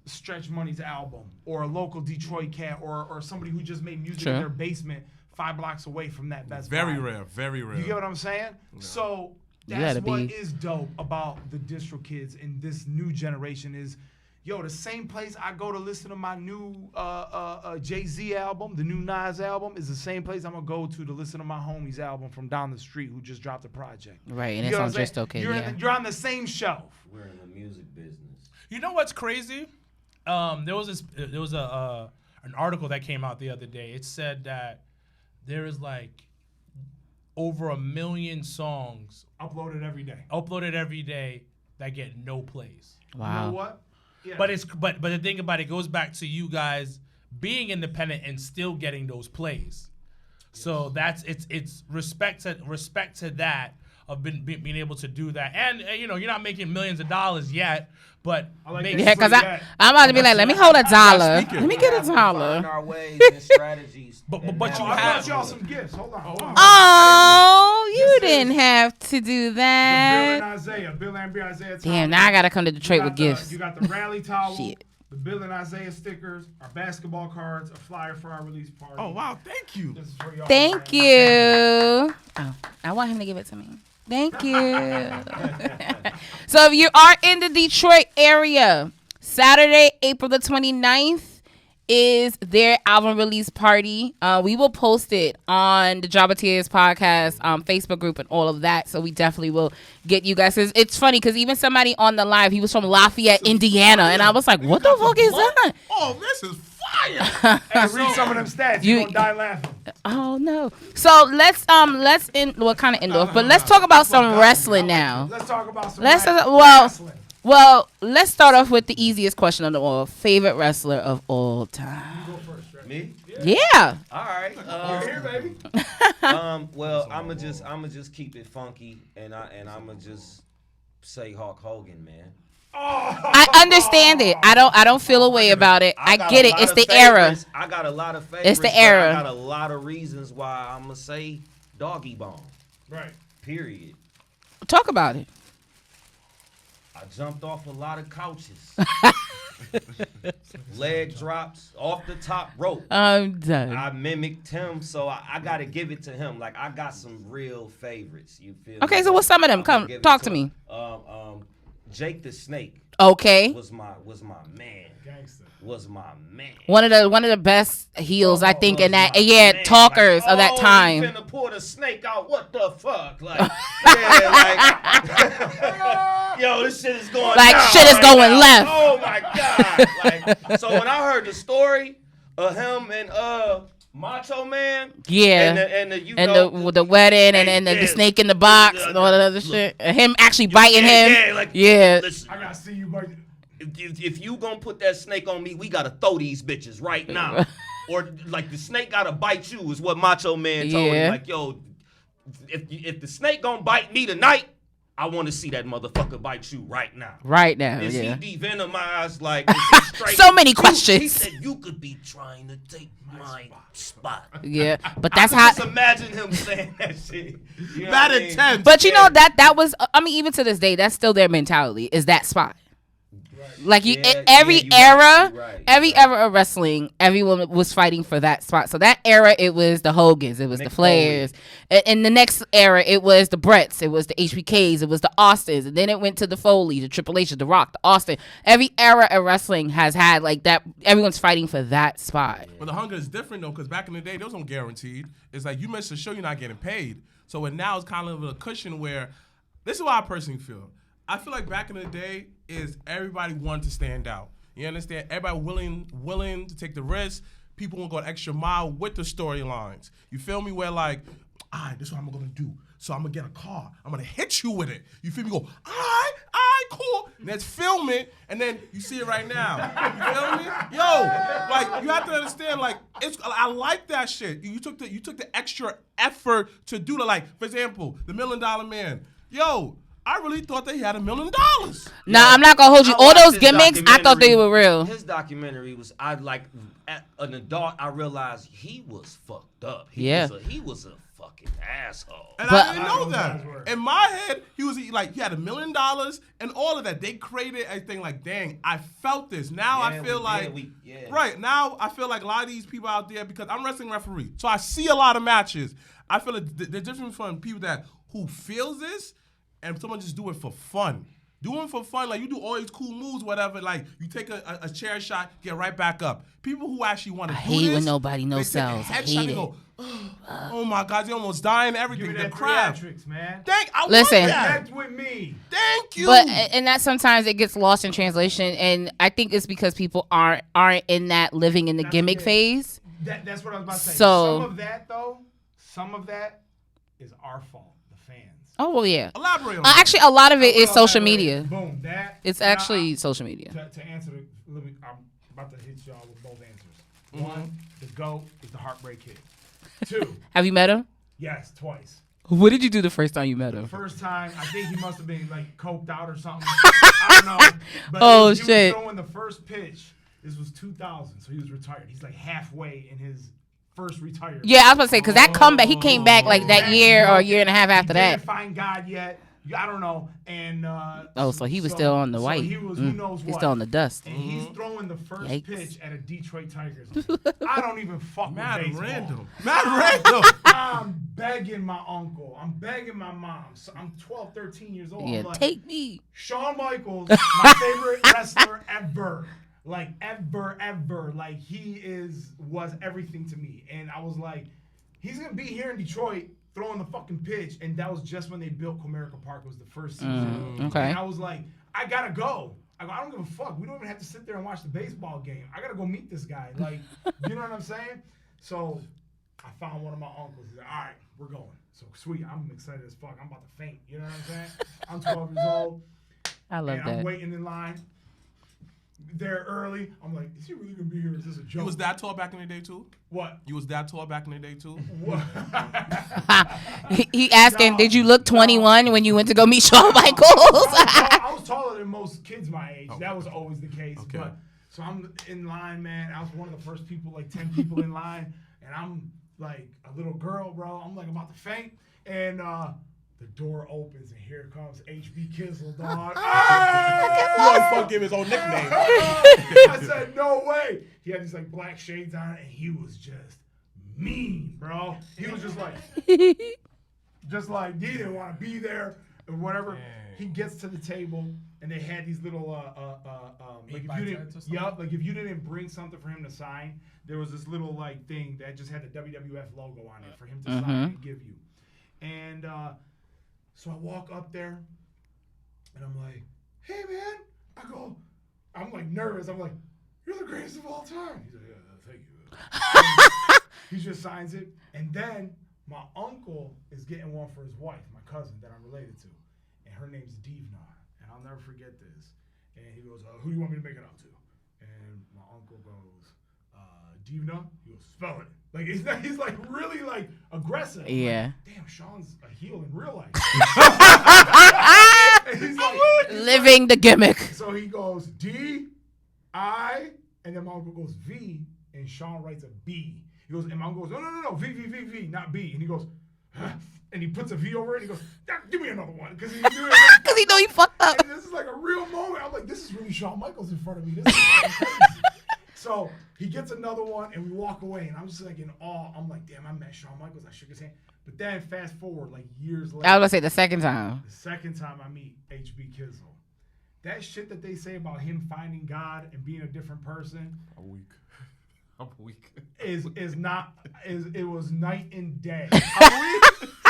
Stretch Money's album or a local Detroit cat or somebody who just made music in their basement 5 blocks away from that Best Buy. Very rare. You get what I'm saying? Yeah. So that's what is dope about the distro kids in this new generation is, yo, the same place I go to listen to my new Jay-Z album, the new Nas album, is the same place I'm going to go to listen to my homie's album from down the street who just dropped a project. Right, and it's on Just Okay, You're on the same shelf. We're in the music business. You know what's crazy? There was an article that came out the other day. It said that there is like over 1 million songs uploaded every day that get no plays. Wow. You know what? Yeah. But the thing about it goes back to you guys being independent and still getting those plays. Yes. So it's respect to that of being able to do that. And you're not making millions of dollars yet, but because I'm about to be like, let me hold $1. Let me get $1. Find our ways and strategies. But I got y'all some gifts. Hold on. Oh, you didn't have to do that. Bill and Isaiah. Damn, now I gotta come to Detroit with gifts. You got the rally towel. Shit. The Bill and Isaiah stickers, our basketball cards, a flyer for our release party. Oh wow, thank you. This is for y'all. Thank you. Oh, I want him to give it to me. Thank you. So if you are in the Detroit area, Saturday, April the 29th is their album release party. We will post it on the Jobbertears podcast Facebook group and all of that. So we definitely will get you guys. It's funny because even somebody on the live, he was from Lafayette, Indiana, and I was like, "What the fuck is that?" Oh, this is fire! And read some of them stats. You're gonna die laughing. Oh no! So let's kind of end off, but let's talk about some wrestling now. Let's talk about some wrestling. Well, let's start off with the easiest question of them all. Favorite wrestler of all time? You go first, right? Me? Yeah. All right. You're here, baby. Well, I'ma just keep it funky, and I'ma just say Hulk Hogan, man. I understand it. I don't feel a way about it. I get it. It's the era. I got a lot of favorites. It's the era. I got a lot of reasons why I'ma say Doggy Bone. Right. Period. Talk about it. I jumped off a lot of couches. Leg drops off the top rope. I'm done. I mimicked him, so I got to give it to him. Like, I got some real favorites. You feel Okay, me? so what's some of them? Come, talk to me. Jake the Snake. Okay. Was my man. Gangster. Was my man. One of the best heels, I think, in that talkers like, of that time. You finna pour the snake out. What the fuck? Like, yeah, like, yo, this shit is going like down shit is right going now. left. Oh my god. God. Like, so when I heard the story of him and Macho Man, and the wedding and the snake in the box and all that other shit, and him actually biting him. Listen, I gotta see you bite. If you gonna put that snake on me, we gotta throw these bitches right now. Or like the snake gotta bite you is what Macho Man told him. Like, yo, if the snake gonna bite me tonight, I want to see that motherfucker bite you right now. Right now, Is he devenomized? Like, so many questions. He said you could be trying to take my spot. Yeah, but that's how. Just imagine him saying that shit. You know that intense. But you know that was. I mean, even to this day, that's still their mentality. Is that spot? Like every era of wrestling, everyone was fighting for that spot. So that era, it was the Hogans, it was the Flairs. In the next era, it was the Bretts, it was the HBKs, it was the Austins, and then it went to the Foley, the Triple H, the Rock, the Austin. Every era of wrestling has had like that. Everyone's fighting for that spot. But the hunger is different though, because back in the day, there was no guaranteed. It's like you miss a show, you're not getting paid. So now it's kind of a cushion where this is what I personally feel. I feel like back in the day is everybody wanted to stand out. You understand? Everybody willing to take the risk. People want to go an extra mile with the storylines. You feel me? Where like, all right, this is what I'm going to do. So I'm going to get a car. I'm going to hit you with it. You feel me? Go, all right, cool. And let's film it. And then you see it right now. You feel me? Yo, like, you have to understand, like, I like that shit. You took the extra effort to do the, like, for example, the $1 Million Man. Yo, I really thought they had $1 million. Nah, I'm not gonna hold you. All those gimmicks, I thought they were real. His documentary was, an adult, I realized he was fucked up. He was a fucking asshole. And I didn't know that. In my head, he had $1 million and all of that. They created a thing like, dang, I felt this. Now I feel like, right, now I feel like a lot of these people out there, because I'm wrestling referee, so I see a lot of matches. I feel like the difference from people who feels this and someone just do it for fun. Doing for fun, like you do all these cool moves, whatever. Like you take a chair shot, get right back up. People who actually want to do this, I hate when nobody knows sells. I hate it. Go, oh my God, you're almost dying. Everything. Give me that the crap, man. Listen, want that. Connect with me. Thank you. But and that sometimes it gets lost in translation, and I think it's because people aren't in that living in the gimmick phase. That's what I was about to say. So, some of that is our fault. Oh, well, yeah. Elaborate on that. Actually, a lot of it is social media. Boom. It's actually social media. To answer I'm about to hit y'all with both answers. One, the GOAT is the Heartbreak Kid. Two. Have you met him? Yes, twice. What did you do the first time you met him? First time, I think he must have been like coked out or something. I don't know. But he was throwing the first pitch. This was 2000, so he was retired. He's like halfway in his first retirement. Yeah, I was about to say, because that comeback, he came back like that year or a year and a half after that. He didn't find God yet. I don't know. And so he was still on the white. He was, who knows what. He's still on the dust. And he's throwing the first pitch at a Detroit Tigers. I don't even fuck with baseball. Mad random. I'm begging my uncle. I'm begging my mom. So I'm 12, 13 years old. Yeah, like, take me. Shawn Michaels, my favorite wrestler ever. Like ever. Like was everything to me. And I was like, he's gonna be here in Detroit throwing the fucking pitch. And that was just when they built Comerica Park. It was the first season. Okay. And I was like, I gotta go. I don't give a fuck. We don't even have to sit there and watch the baseball game. I gotta go meet this guy. Like, you know what I'm saying? So I found one of my uncles. He's like, all right, we're going. So sweet. I'm excited as fuck. I'm about to faint. You know what I'm saying? I'm 12 years old. I love that. I'm waiting in line. There early. I'm like, is he really gonna be here? Is this a joke? You was that tall back in the day too? What? You was that tall back in the day too? What? he asking, did you look 21 when you went to go meet Shawn Michaels? I was taller than most kids my age. Okay. That was always the case. Okay. But so I'm in line, man. I was one of the first people, like 10 people in line, and I'm like a little girl, bro. I'm like about to faint, and the door opens, and here comes HB Kizzle, dog. He always fuck give his own nickname. I said, no way. He had these like black shades on, and he was just mean, bro. He was just like he didn't want to be there or whatever. Dang. He gets to the table, and they had these little like if you didn't bring something for him to sign, there was this little like thing that just had the WWF logo on it for him to sign and give you. And so I walk up there, and I'm like, hey, man. I go, I'm like nervous. I'm like, you're the greatest of all time. He's like, yeah, thank you. He just signs it. And then my uncle is getting one for his wife, my cousin that I'm related to. And her name's Divna. And I'll never forget this. And he goes, who do you want me to make it out to? And my uncle goes, Divna? He goes, spell it. Like, he's like really like aggressive. Yeah. Like, damn, Sean's a heel in real life. He's like, living the gimmick. So he goes D-I, and then my uncle goes V, and Sean writes a B. He goes, and my uncle goes, no, V, not B. And he goes, and he puts a V over it, and he goes, give me another one. Because he know he fucked up. And this is like a real moment. I'm like, this is really Shawn Michaels in front of me. This is crazy. So he gets another one, and we walk away, and I'm just like in awe. I'm like, damn, I met Shawn Michaels. I shook his hand. But then fast forward, like years later. I was going to say the second time. The second time I meet HB Kizzle. That shit that they say about him finding God and being a different person. I'm weak. It was night and day.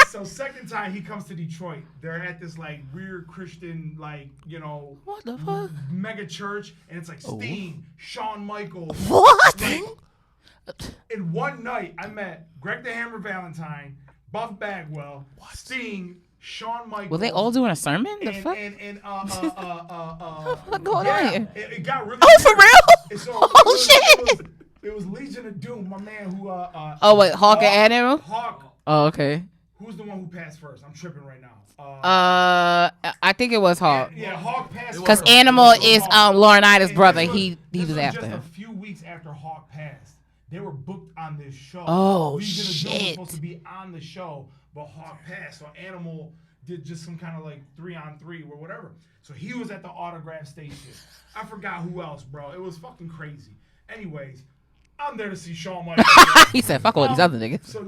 So second time he comes to Detroit, they're at this like weird Christian like, what the fuck? Mega church, and it's like Sting, Shawn Michaels. What? In one night I met Greg the Hammer Valentine, Buff Bagwell, Sting, Shawn Michaels. Were they all doing a sermon? The fuck? What's going on here? It got really weird. For real? So Shit. It was Legion of Doom, my man who wait, Hawk and Animal? Hawk. Oh, okay. Who's the one who passed first? I'm tripping right now. I think it was Hawk. Yeah, Hawk passed first. Because Animal is Laurinaitis' brother. He was just after him. A few weeks after Hawk passed, they were booked on this show. Oh, Legion of Doom was shit. supposed to be on the show, but Hawk passed. So Animal did just some kind of like 3-on-3 or whatever. So he was at the autograph station. I forgot who else, bro. It was fucking crazy. Anyways, I'm there to see Shawn Michaels. He said, fuck all these other niggas. So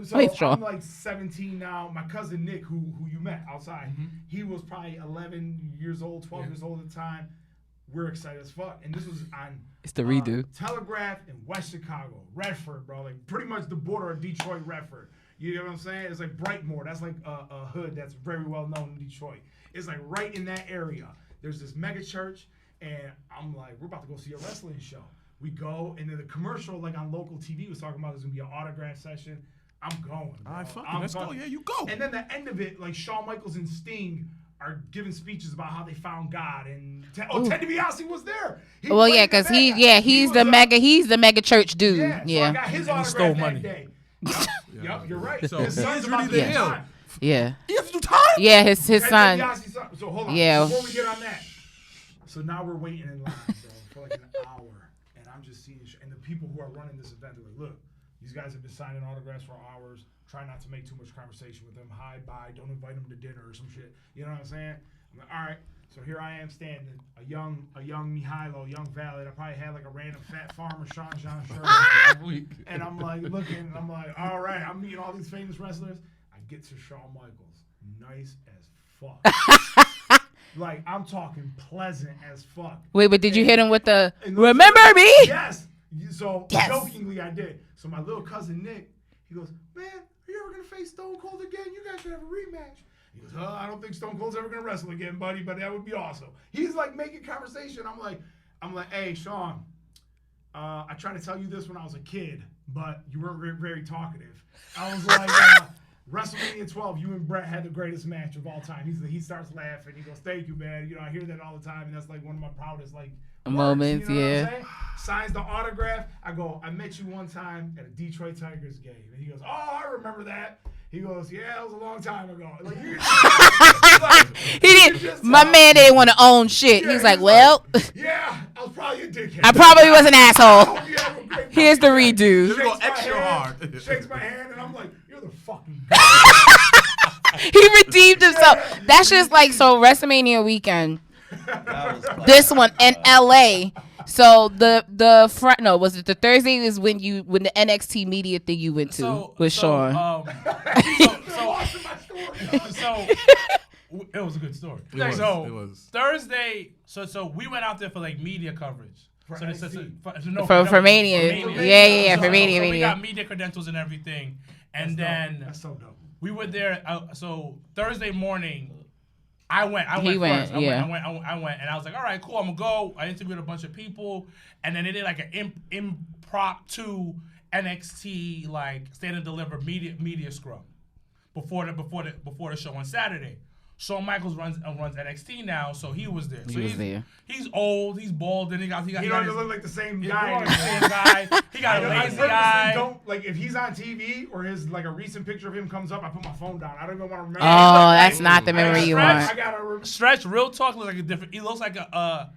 I'm like 17 now. My cousin Nick, who you met outside, he was probably 11 years old, 12 years old at the time. We're excited as fuck. And this was on It's the redo. Telegraph in West Chicago, Redford, bro. Like pretty much the border of Detroit, Redford. You know what I'm saying? It's like Brightmoor. That's like a hood that's very well known in Detroit. It's like right in that area. There's this mega church, and I'm like, we're about to go see a wrestling show. We go, and then the commercial, like on local TV, was talking about there's gonna be an autograph session. I'm going. Bro. All right, fucking let's go. Yeah, you go. And then the end of it, like Shawn Michaels and Sting are giving speeches about how they found God, and Ted DiBiase was there. Well, yeah, because he's the mega church dude. Yeah. So I got his autograph stole that money. day. Yep, you're right. So his son's he's about really to the get heel. time. Yeah. You have to do time? Yeah, his Ted son. DiBiase's son. So hold on. Yeah. Before we get on that, so now we're waiting in line, bro, for like an hour, and I'm just seeing, and the people who are running this event are like, look, these guys have been signing autographs for hours. Try not to make too much conversation with them. Hi, bye. Don't invite them to dinner or some shit. You know what I'm saying? I'm like, all right. So here I am standing, a young Mihailo, young Valid. I probably had like a random fat farmer Sean John shirt. And I'm like looking, and I'm like, all right, I'm meeting all these famous wrestlers. I get to Shawn Michaels, nice as fuck. Like I'm talking pleasant as fuck. Wait, but did you hit him with the And remember me? Yes. So jokingly I did. So my little cousin Nick, he goes, man, are you ever gonna face Stone Cold again? You guys should have a rematch. He goes, I don't think Stone Cold's ever gonna wrestle again, buddy, but that would be awesome. He's like making conversation. I'm like, hey, Sean, I tried to tell you this when I was a kid, but you weren't very talkative. I was like, WrestleMania 12, you and Brett had the greatest match of all time. He starts laughing. He goes, thank you, man. I hear that all the time, and that's like one of my proudest moments. You know Yeah. what I'm saying? Signs the autograph. I go, I met you one time at a Detroit Tigers game, and he goes, oh, I remember that. He goes, yeah, that was a long time ago. Like, he didn't. My man didn't want to own shit. Yeah, he's like, well, yeah, I was probably a dickhead. I probably was an I asshole. hope you have a great Here's the fucking day. redo. Just go Shakes my extra hand, hard. Shakes my hand, and I'm like, you're the fucking He redeemed himself. That's just like so. WrestleMania weekend. This one in LA. So was it the Thursday is when the NXT media thing you went to with Sean. So it was a good story. It was. Thursday, so we went out there for like media coverage. For For Mania. Yeah, for Mania. So we got media credentials and everything, and then That's so dope. we were there. So Thursday morning, I went first. I went, and I was like, all right, cool. I'm gonna go. I interviewed a bunch of people, and then they did like an impromptu NXT like stand and deliver media scrum before the show on Saturday. Shawn Michaels runs NXT now, so he was there. So he's old, he's bald, and he don't even look like the same guy. He got a lazy eye. Don't like if he's on TV or his like a recent picture of him comes up, I put my phone down. I don't even want to remember. Oh, that's not the memory you want. I gotta Stretch. Real talk looks like a different. He looks like a.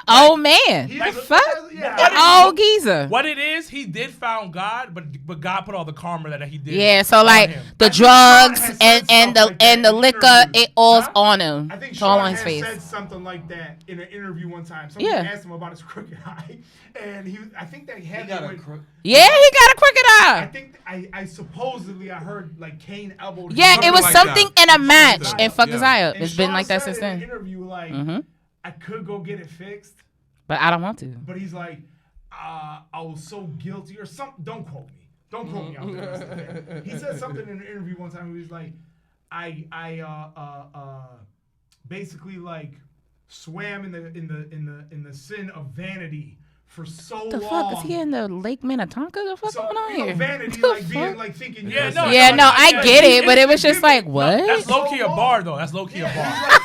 Oh man, the fuck? Oh geezer. What it is, he did found God, but God put all the karma that he did. Yeah, so like the drugs and the liquor, it all's on him. I think it's all Sean on his face. said something like that in an interview one time. Somebody asked him about his crooked eye, and I think that he got a crooked. Yeah, he got a crooked eye. I think I supposedly I heard like Kane elbowed. Yeah, it was something in a match and fucked his eye up. It's been like that since then. In an interview, like. I could go get it fixed, but I don't want to. But he's like, I was so guilty or something. Don't quote me. Don't quote me on this. He said something in an interview one time. He was like, I basically like swam in the sin of vanity for so long. The fuck is he in the Lake Minnetonka? The fuck going on here? Vanity, like being like thinking. I get it, but it was just like what? That's low key a bar though. That's low key a bar.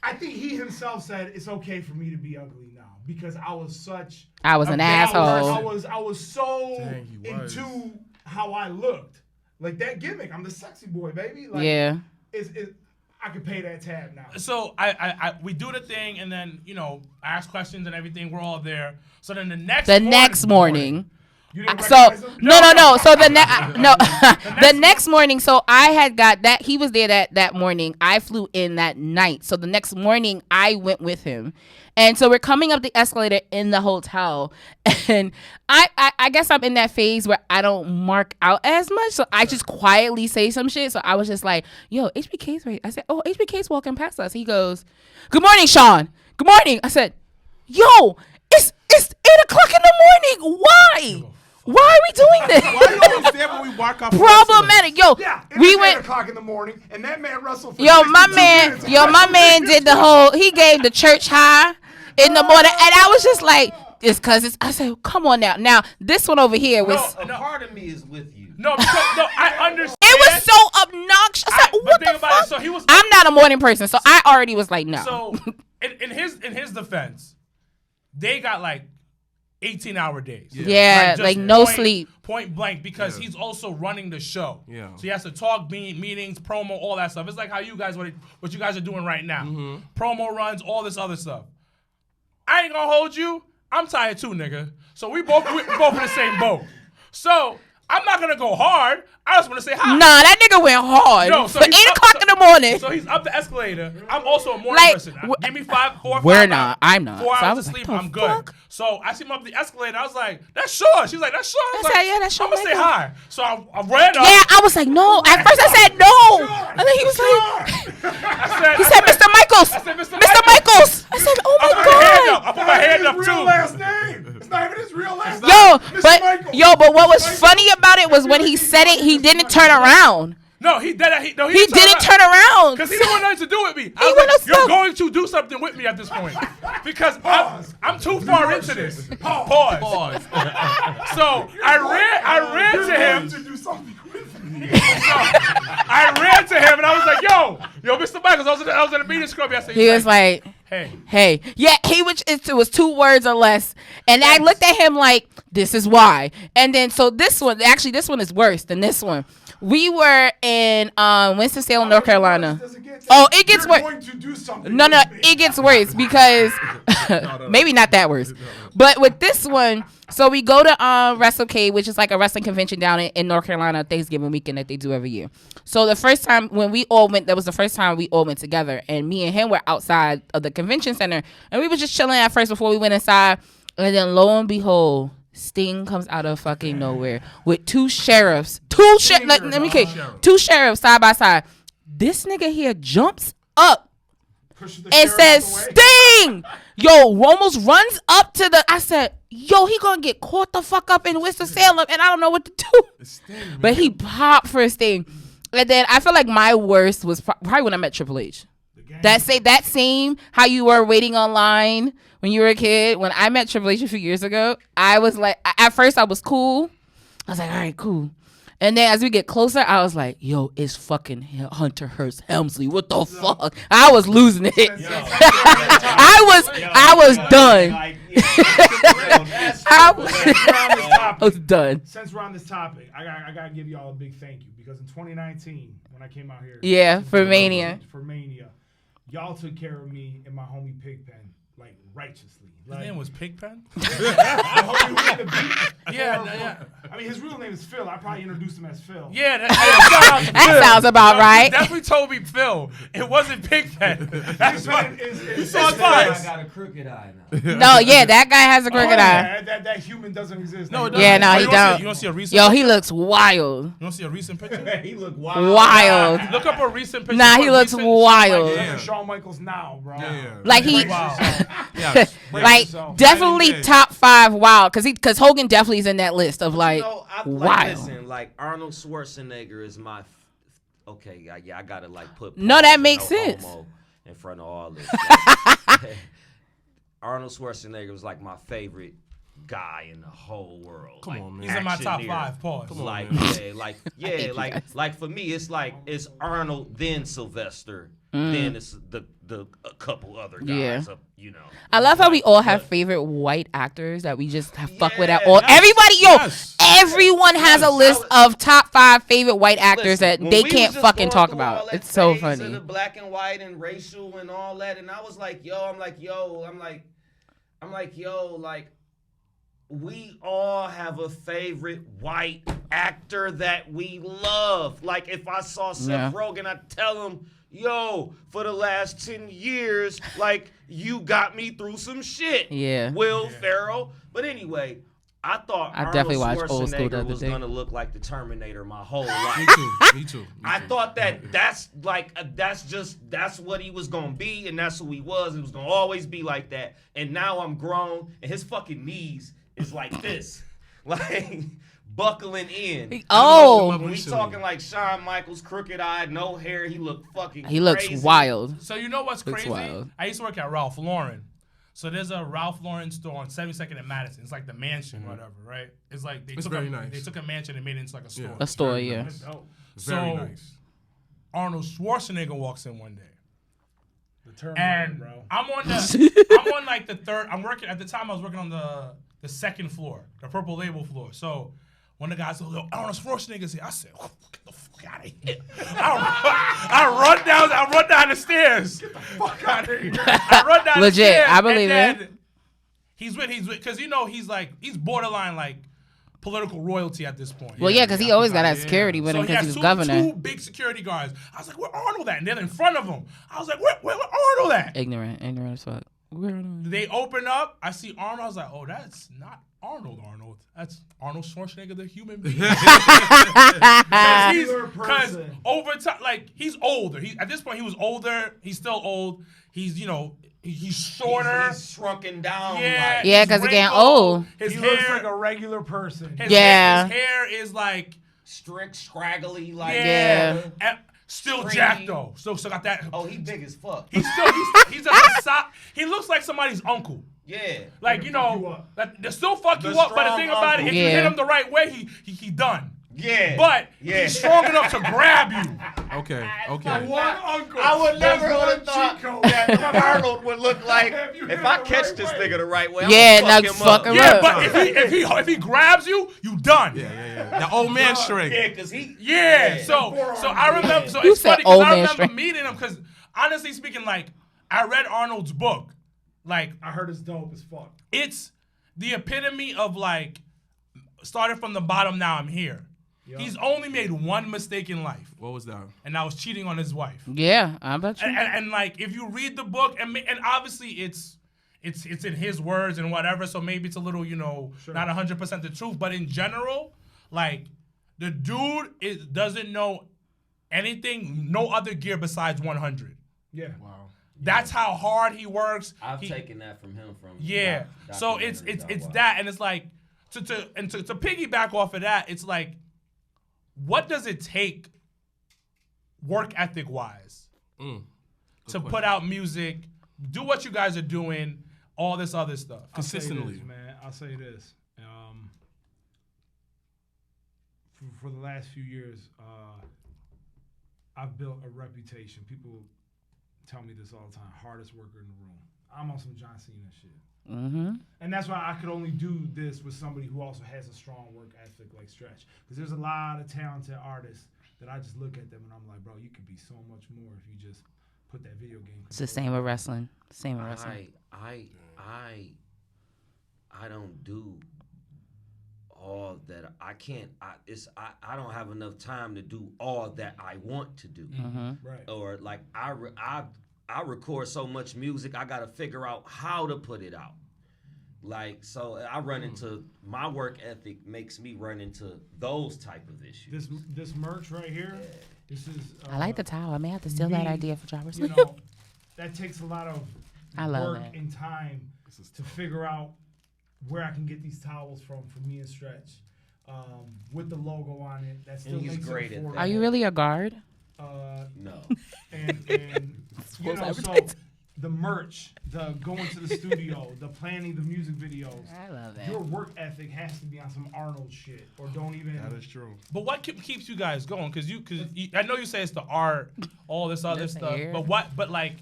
I think he himself said it's okay for me to be ugly now because I was an asshole. I was so into how I looked, like that gimmick. I'm the sexy boy, baby. Like, I could pay that tab now. So we do the thing, and then I ask questions and everything. We're all there. So then the next morning. So no. So the next morning. So I had got that he was there that morning. I flew in that night. So the next morning I went with him, and so we're coming up the escalator in the hotel, and I guess I'm in that phase where I don't mark out as much, so I just quietly say some shit. So I was just like, "Yo, HBK's right." I said, "Oh, HBK's walking past us." He goes, "Good morning, Sean. Good morning." I said, "Yo, it's 8:00 in the morning. Why?" Why are we doing this? Why are you always there when we walk up? Problematic. Yo, we went 8:00 in the morning, and that man wrestled for my man did the whole. He gave the church high in the morning, and I was just like, it's because I said, come on now. Now this one over here was. No, part of me is with you. No, I understand. It was so obnoxious. I said, what the fuck? So he was. I'm not a morning person, so I already was like, no. So in his defense, they got like 18-hour days. Yeah, like no sleep. Point blank, because he's also running the show. Yeah. So he has to talk, meetings, promo, all that stuff. It's like how you guys, what you guys are doing right now. Mm-hmm. Promo runs, all this other stuff. I ain't gonna hold you. I'm tired too, nigga. So we both in the same boat. So I'm not gonna go hard. I just want to say hi. Nah, that nigga went hard. No, so for 8:00 in the morning. So he's up the escalator. I'm also a morning person. Give me 4 not. I'm not. 4 hours of sleep. I'm good. So I see him up the escalator. I was like, "That's Shaw." She's like, "That's Shaw." I was like, yeah, that's Shaw. I'm gonna say hi. So I ran up. Yeah, I was like, no. At first I said no, and then he was like, he said, "Mr. Michaels." I said, "Mr. Michaels." I said, "Oh my god." I put my hand up too. Real last name. It's not even his real last name. But what was funny about it was when he said it, he didn't turn around. No, he didn't turn around because he didn't want nothing to do with me. I was like, you're going to do something with me at this point because I'm too far into this. Pause. So I ran to him. I ran to him and I was like, yo, Mr. Michaels. I was in a meeting scrub yesterday. He was like, hey. Yeah, it was 2 words or less. And I looked at him like, this is why. And then, so this one is worse than this one. We were in Winston-Salem, North Carolina. Oh, it gets worse. No, it gets worse because maybe not that worse. But with this one, so we go to WrestleCade, which is like a wrestling convention down in North Carolina, Thanksgiving weekend that they do every year. So the first time when we all went, that was the first time we all went together. And me and him were outside of the convention center. And we were just chilling at first before we went inside. And then lo and behold, Sting comes out of fucking nowhere with 2 sheriffs. 2 sheriffs side by side. This nigga here jumps up and says, Sting! Yo, almost runs up to I said, yo, he gonna get caught the fuck up in Winston-Salem and I don't know what to do. But he popped for Sting. And then I feel like my worst was probably when I met Triple H. That same how you were waiting online when you were a kid. When I met Triple H a few years ago, I was like, at first I was cool. I was like, all right, cool. And then as we get closer, I was like, yo, it's fucking Hunter Hearst Helmsley. What the fuck? I was losing it. I was done. I was done. Since we're on this topic, I gotta give y'all a big thank you because in 2019 when I came out here, for Mania, y'all took care of me and my homie Pigpen like righteously. His name was Pigpen? Yeah. I mean, his real name is Phil. I probably introduced him as Phil. Yeah, that sounds about right. He definitely told me Phil. It wasn't Pigpen. That's what you saw it twice. I got a crooked eye now. No, yeah, that guy has a crooked eye. That human doesn't exist. No, he don't. You don't see a recent Yo, picture? he looks wild. You don't see a recent picture? He look wild. Wild. Look up a recent picture. Nah, he looks wild. Shawn Michaels now, bro. Yeah. Like he, Yes. like definitely top 5 wild, because Hogan definitely is in that list of like wild. Listen, like Arnold Schwarzenegger is my. Okay, I gotta like put. No, that makes sense. In front of all this. Arnold Schwarzenegger was like my favorite guy in the whole world. Come on, man. He's in my top 5. Pause. Come on, Like, man. like for me, it's Arnold, then Sylvester, then it's the a couple other guys. Yeah. You know. I love how we all have favorite white actors that we just fuck with at all. Yes, Everybody, everyone has a list of top 5 favorite white actors that they can't fucking talk about. It's so funny. The black and white and racial and all that, and I was like, we all have a favorite white actor that we love. Like, if I saw Seth Rogen, I'd tell him, yo, for the last 10 years, like, you got me through some shit. Yeah. Will Ferrell. But anyway, I thought definitely watched Old School the Schwarzenegger other was day. going to look like the Terminator my whole life. Me too. I thought that's what he was gonna be, and that's who he was. It was gonna always be like that. And now I'm grown, and his fucking knees is like this, like buckling in. Oh, when we talking like Shawn Michaels, crooked eye, no hair, he looked fucking. He looks crazy. wild. So you know what's Looks crazy? wild. I used to work at Ralph Lauren. So there's a Ralph Lauren store on 72nd and Madison. It's like the mansion, whatever, right? It's like they took a mansion and made it into like a store. A store, yeah. Very nice. Arnold Schwarzenegger walks in one day. The Terminator, And bro. I'm on like the third. I'm working at the time. I was working on the second floor, the Purple Label floor. So when the guy said, Arnold Schwarzenegger's here, I said, get the fuck out of here. I run down the stairs. Get the fuck out of here. I run down Legit, the stairs. I believe it. He's with, because he's borderline like political royalty at this point. Well, yeah, because he always got that security with him because he was governor. Two big security guards. I was like, where Arnold at? And they're in front of him. I was like, where Arnold at? Ignorant as fuck. They open up. I see Arnold. I was like, oh, that's not Arnold. That's Arnold Schwarzenegger, the human being. Because over time, like, he's older. At this point, he was older. He's still old. He's, he's shorter. He's shrunken down. Yeah, Yeah, because he's getting old. He looks like a regular person. His Yeah. hair is like strict, scraggly, like Yeah. and still Stringy. jacked though. Still got that. Oh, he big as fuck. He's just a he looks like somebody's uncle. Yeah. Like, they still fuck you up, but the thing about it, if you hit him the right way, he done. Yeah. But he's strong enough to grab you. Okay. One uncle. I would never There's have one thought Chico. that Arnold would look like if I catch this nigga the right way. Yeah, I'm now gonna fuck him Yeah, up. but if he grabs you, you done. Yeah. The old man strength. Yeah, because he. Yeah. So I remember. So You it's said funny because old I man remember strength. meeting him because honestly speaking, like I read Arnold's book. Like I heard it's dope as fuck. it's the epitome of like started from the bottom. Now I'm here. Yep. He's only made one mistake in life, What was that? and that was cheating on his wife. Yeah, I bet you. And like if you read the book, and obviously it's in his words and whatever, so maybe it's a little not 100% the truth, but in general, like the dude doesn't know anything, no other gear besides 100. Yeah. Wow. That's how hard he works. I've taken that from him. Yeah. So it's that, and it's like to piggyback off of that, it's like, what does it take, work ethic wise, to put out music, do what you guys are doing, all this other stuff consistently? I'll say this. For the last few years, I've built a reputation. People tell me this all the time. Hardest worker in the room. I'm on some John Cena shit. Mm-hmm. And that's why I could only do this with somebody who also has a strong work ethic like Stretch. Because there's a lot of talented artists that I just look at them and I'm like, bro, you could be so much more if you just put that video game. It's the same with wrestling. I don't do all that. I can't. I don't have enough time to do all that I want to do. Mm-hmm. Right. Or like I record so much music, I gotta figure out how to put it out. Like, so I run into, my work ethic makes me run into those type of issues. This merch right here, this is. I like the towel. I may have to steal that idea for Jobbers. You know, that takes a lot of work that. and time to figure out where I can get these towels from for me and Stretch. With the logo on it, that still makes great it affordable. Are you really a guard? No. And you know, so the merch, the going to the studio, the planning the music videos. I love that. Your work ethic has to be on some Arnold shit, or don't even. That is true. But what keeps you guys going? Because I know you say it's the art, all this other stuff. Hair. But like,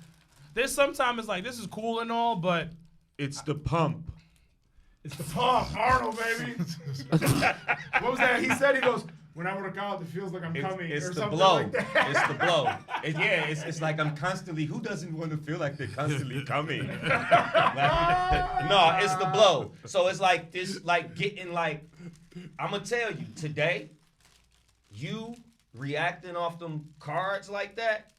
there's sometimes it's like, this is cool and all, but it's the pump. It's the pump, Arnold, baby. What was that? He said, he goes, when I work out, it feels like I'm coming. It's or the something blow. like that. It's the blow. It's like I'm constantly. Who doesn't want to feel like they're constantly coming? No, it's the blow. So it's like this, like getting like. I'm gonna tell you today. You reacting off them cards like that.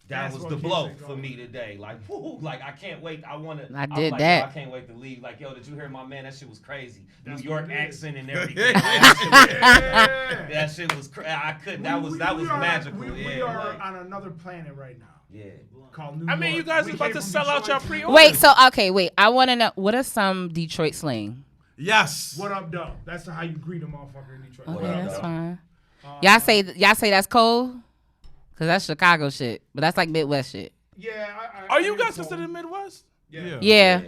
That was the blow for me today. Like, whoo, like I can't wait. I did that. Yo, I can't wait to leave. Like, yo, did you hear my man? That shit was crazy. New York accent and everything. That shit was crazy. I couldn't. That was magical. We are on another planet right now. Yeah. Called New I mean, York. you guys We are about came to from sell out your Detroit. pre-order. Wait, I want to know, what are some Detroit slang? Yes. What up, though? That's how you greet a motherfucker in Detroit. Okay, that's fine. Y'all say that's cold? Because that's Chicago shit. But that's like Midwest shit. Yeah. Are you guys considered Midwest? Yeah.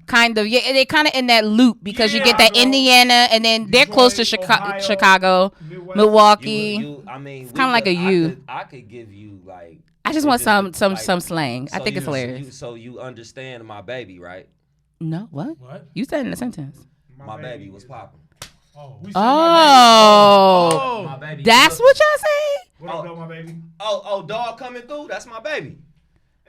Kind of. Yeah, they're kind of in that loop because you get that Indiana, and then they're close to Ohio, Chicago, Midwest. Milwaukee. I mean, it's kind of like a U. I could give you like. I just want some slang. I So think it's hilarious. So you understand my baby, right? No, what? What? You said in a sentence. My baby was popping. Oh, My baby. that's what y'all say? What up, though, my baby? Oh, dog coming through. That's my baby.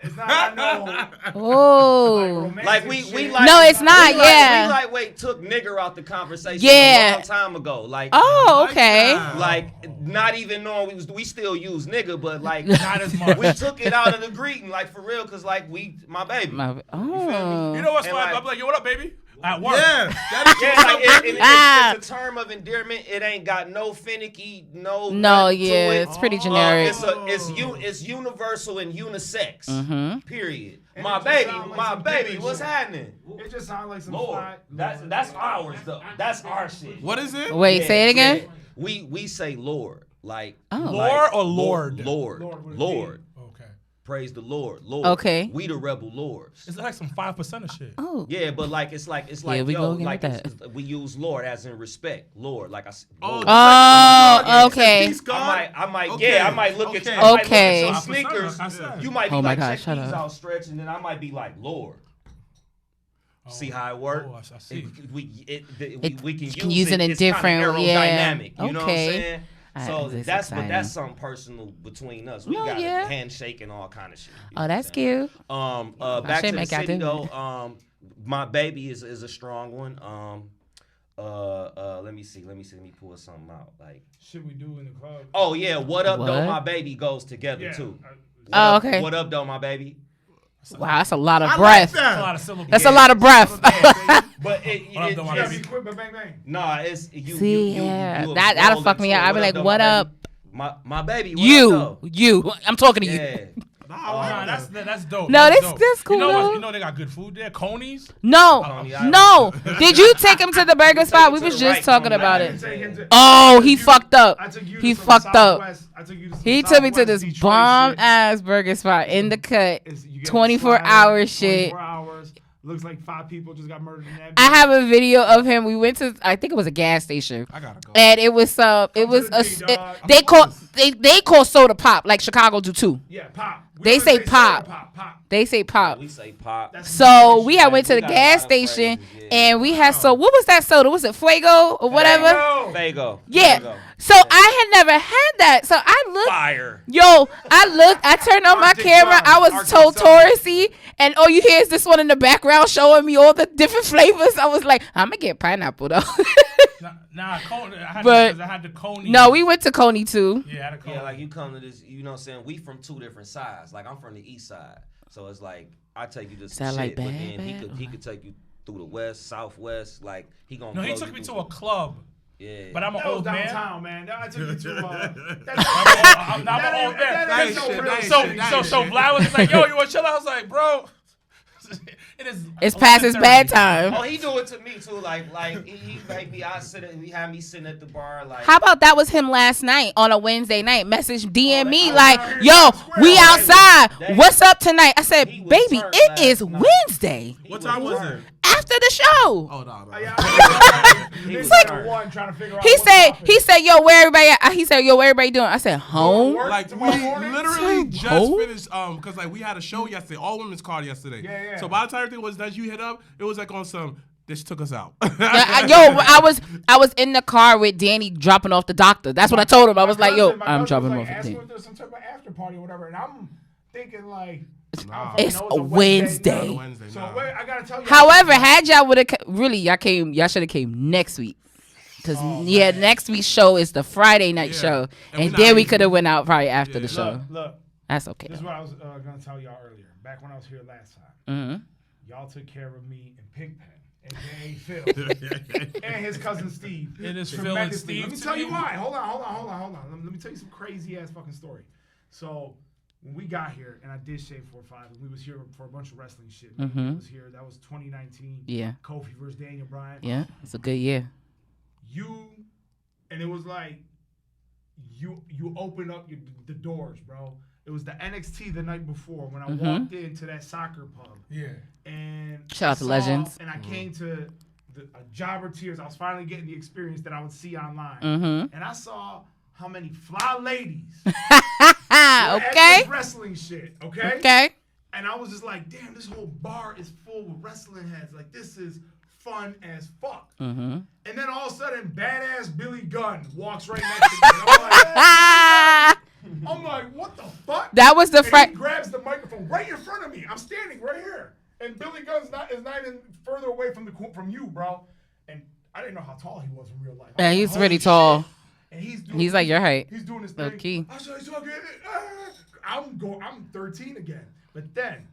It's not, I know. Oh. Like we shit. like. No, it's not, We yeah. lightweight took nigger out the conversation Yeah. a long time ago. Like. Oh, okay. Like not even knowing we still use nigga, but like Not as much. we took it out of the greeting, like for real, cause like my baby. Oh. You know what's And funny? like- I'm like, yo, what up, baby? At work. Yeah. That is Yeah, like Ah. it's a term of endearment. It ain't got no finicky, no. No, nothing to yeah, it. it's pretty generic. It's universal and unisex. Mm-hmm. Period. And My it just baby, sound like my some baby. different What's shit. happening? It just sounds like some Lord, fly. that's ours though. That's our shit. What is it? Wait, Yeah, say it again. yeah. We say Lord, like Oh. Lord or Lord? Lord. Lord. Okay. Praise the Lord. Lord. Okay. We the rebel lords. It's like some 5% of shit. Oh. Yeah, but like it's like Yeah, we yo, go again like with that. we use Lord as in respect. Lord, like I said. Lord. Oh, okay. Peace, God. I might, Okay. yeah, I might look at Okay. I might look at Okay. some sneakers. I said. You might be Oh my like, God, check shut these up. out, stretch, and then I might be like, Lord. See how it works? Oh, I see. We can You can use use it in It's kinda different- yeah. aerodynamic, you know what I'm Okay. saying? So This is that's but exciting. that's something personal between us. We No, got yeah. a handshake and all kind of shit. you know Oh, what that's I'm saying? cute. Back should to the make out city different. though. My baby is a strong one. Let me see. Let me pull something out. Like, Shit we do in the club. oh yeah, what up, though, What? my baby goes together Yeah. too. Oh, okay. What up, though, my baby? Wow, that's a lot of I breath. like That's a lot that. of syllables. That's a lot of breath. But it What up, though, my Yeah, baby? be quick, but bang bang. nah, it's you. See, you yeah. you That'll roll fuck me into up. I'll be it. like, though, what my up? baby? My baby. What up, You. I'm talking to though? you. Yeah. Nah, that's dope. No, that's that's cool. You know they got good food there. Coney's. No. Did you take him to the burger spot? We was just talking about it. Oh, he fucked up. He fucked up. He took me to this bomb ass burger spot in the cut. 24-hour shit. 24 hours. Looks like 5 people just got murdered in that. I have a video of him. We went to, I think it was a gas station. I gotta go. And it was they call soda pop like Chicago do too. Yeah, pop. They say pop. They say pop. We say pop. So we had went to the gas station and we had what was that soda? Was it Fuego or whatever? Fago. Yeah. Fago. So I had never had that. So I looked. Fire. Yo, I turned on my camera. I was so touristy. And all you hear is this one in the background showing me all the different flavors. I was like, I'm going to get pineapple, though. Coney. I had the Coney. No, we went to Coney, too. Yeah, I had a Coney. Yeah, like you come to this, you know what I'm saying? We from 2 different sides. Like, I'm from the east side. So it's like, I take you to some shit, like but then he could take you through the west, southwest. Like, he gonna he took me to a club. Yeah. But I'm an old man. Downtown, man. I took you to I'm an old man. So Vlad was just like, yo, you want to chill? I was like, bro. It's past his bad time. Oh, he do it to me too. Like he make me. He had me sitting at the bar. Like, how about that was him last night on a Wednesday night? DM me like, yo, we outside. What's up tonight? I said, baby, it is Wednesday. What time was it? After the show. Oh no. He's like, trying to figure out. He said, yo, where everybody at? He said, yo, where everybody doing? I said, home. Like we literally just finished because like we had a show yesterday, all women's card yesterday. Yeah. So by the time everything was done, you hit up, it was like on some. This took us out. I was in the car with Danny dropping off the doctor. That's what I told him. I was like, yo, I'm dropping him off. Asking if there's some type of after party or whatever, and I'm thinking like. It's a Wednesday. So I gotta tell you. However, had y'all would have y'all should have came next week. Cause next week's show is the Friday night show, and then we could have went out probably after the show. Look, that's okay. This is what I was gonna tell y'all earlier. Back when I was here last time, y'all took care of me and Pigpen, aka Phil, and his cousin Steve. It is Phil and Steve. Let me tell you why. Hold on. Let me tell you some crazy ass fucking story. So. When we got here, and I did Shave 4-5, and we was here for a bunch of wrestling shit. I was here. That was 2019. Yeah. Kofi versus Daniel Bryan. Yeah, it's a good year. And it was like, you opened up the doors, bro. It was the NXT the night before when I walked into that soccer pub. Yeah. And shout out to Legends. And I came to the Jobbertears. I was finally getting the experience that I would see online. And I saw how many fly ladies okay. At wrestling shit, okay? Okay. And I was just like, damn, this whole bar is full with wrestling heads. Like, this is fun as fuck. And then all of a sudden, badass Billy Gunn walks right next to me. I'm like, what the fuck? That was the he grabs the microphone right in front of me. I'm standing right here. And Billy Gunn's not even further away from you, bro. And I didn't know how tall he was in real life. Yeah, he's pretty tall. Shit. And he's like your height. He's doing his thing. Okay. I'm 13 again. But then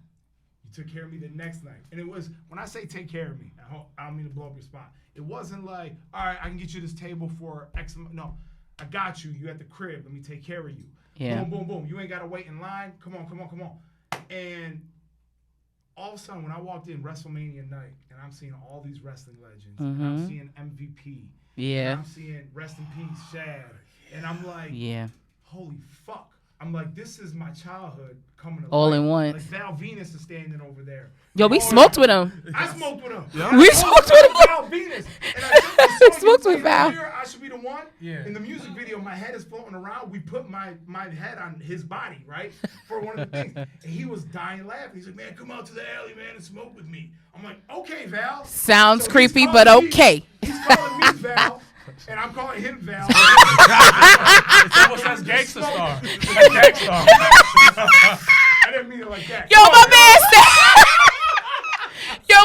you took care of me the next night. And it was, when I say take care of me, I don't mean to blow up your spot. It wasn't like, all right, I can get you this table for X amount. No, I got you. You at the crib. Let me take care of you. Yeah. Boom, boom, boom. You ain't got to wait in line. Come on. And all of a sudden, when I walked in WrestleMania night, and I'm seeing all these wrestling legends, and I'm seeing MVP. Yeah. And I'm seeing Rest in Peace, Shad. And I'm like, holy fuck. I'm like, this is my childhood coming to all life. in one. Like Val Venus is standing over there. Yo, we smoked with him. I smoked with him. Yeah. We smoked with him. Val Venus. And I smoked with Val. I should be the one. Yeah. In the music video, my head is floating around. We put my head on his body, right? For one of the things. And he was dying laughing. He's like, man, come out to the alley, man, and smoke with me. I'm like, okay, Val. Sounds creepy, but okay. He's calling me Val. And I'm calling him Val. It's almost as Gangsta Star. I didn't mean it like that.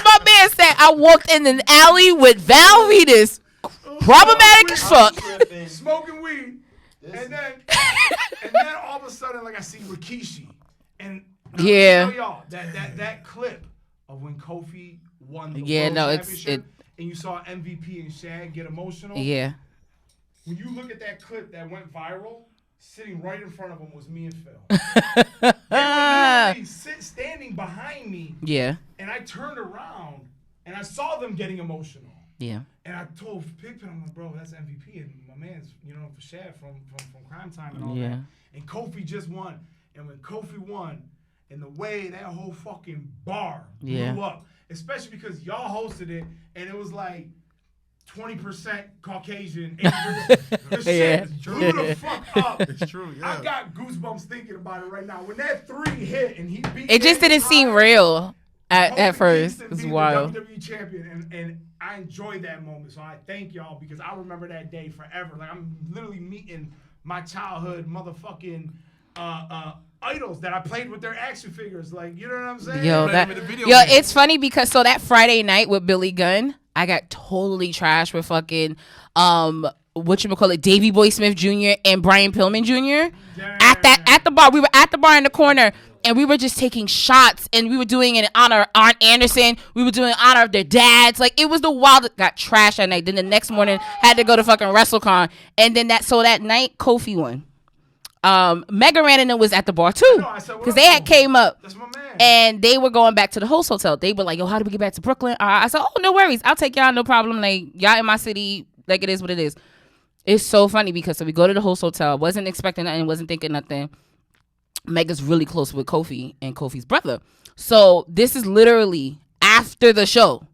My man said I walked in an alley with Val Venus. Problematic as fuck. Smoking weed. And then all of a sudden, like, I see Rikishi. And I tell y'all that clip of when Kofi won the World Championship. And you saw MVP and Shad get emotional. Yeah. When you look at that clip that went viral, Sitting right in front of him was me and Phil. They were literally standing behind me. Yeah. And I turned around and I saw them getting emotional. Yeah. And I told Pigpen, I'm like, bro, that's MVP. And my man's, for Shad from Crime Time and all that. And Kofi just won. And when Kofi won, and the way that whole fucking bar blew up, especially because y'all hosted it, and it was like 20% Caucasian. 80%. The shit blew the fuck up. It's true, yeah. I got goosebumps thinking about it right now. When that 3 hit and he beat it just didn't seem real at first. It's wild. The WWE champion, and I enjoyed that moment. So I thank y'all because I remember that day forever. Like I'm literally meeting my childhood motherfucking idols that I played with their action figures. Like, you know what I'm saying? It's funny because so that Friday night with Billy Gunn, I got totally trashed with fucking Davey Boy Smith Jr. and Brian Pillman Jr. at the bar. We were at the bar in the corner and we were just taking shots and we were doing it in honor of Arn Anderson. We were doing in honor of their dads. Like it was the wild. Got trashed that night. Then the next morning had to go to fucking WrestleCon. And then that night Kofi won. Mega Ran and was at the bar too because they had came up and they were going back to the host hotel. They were like, yo, how do we get back to Brooklyn? I said, oh, no worries, I'll take y'all, no problem. Like y'all in my city, like it is what it is. It's so funny because so we go to the host hotel, wasn't expecting nothing, wasn't thinking nothing. Mega's really close with Kofi and Kofi's brother, so this is literally after the show.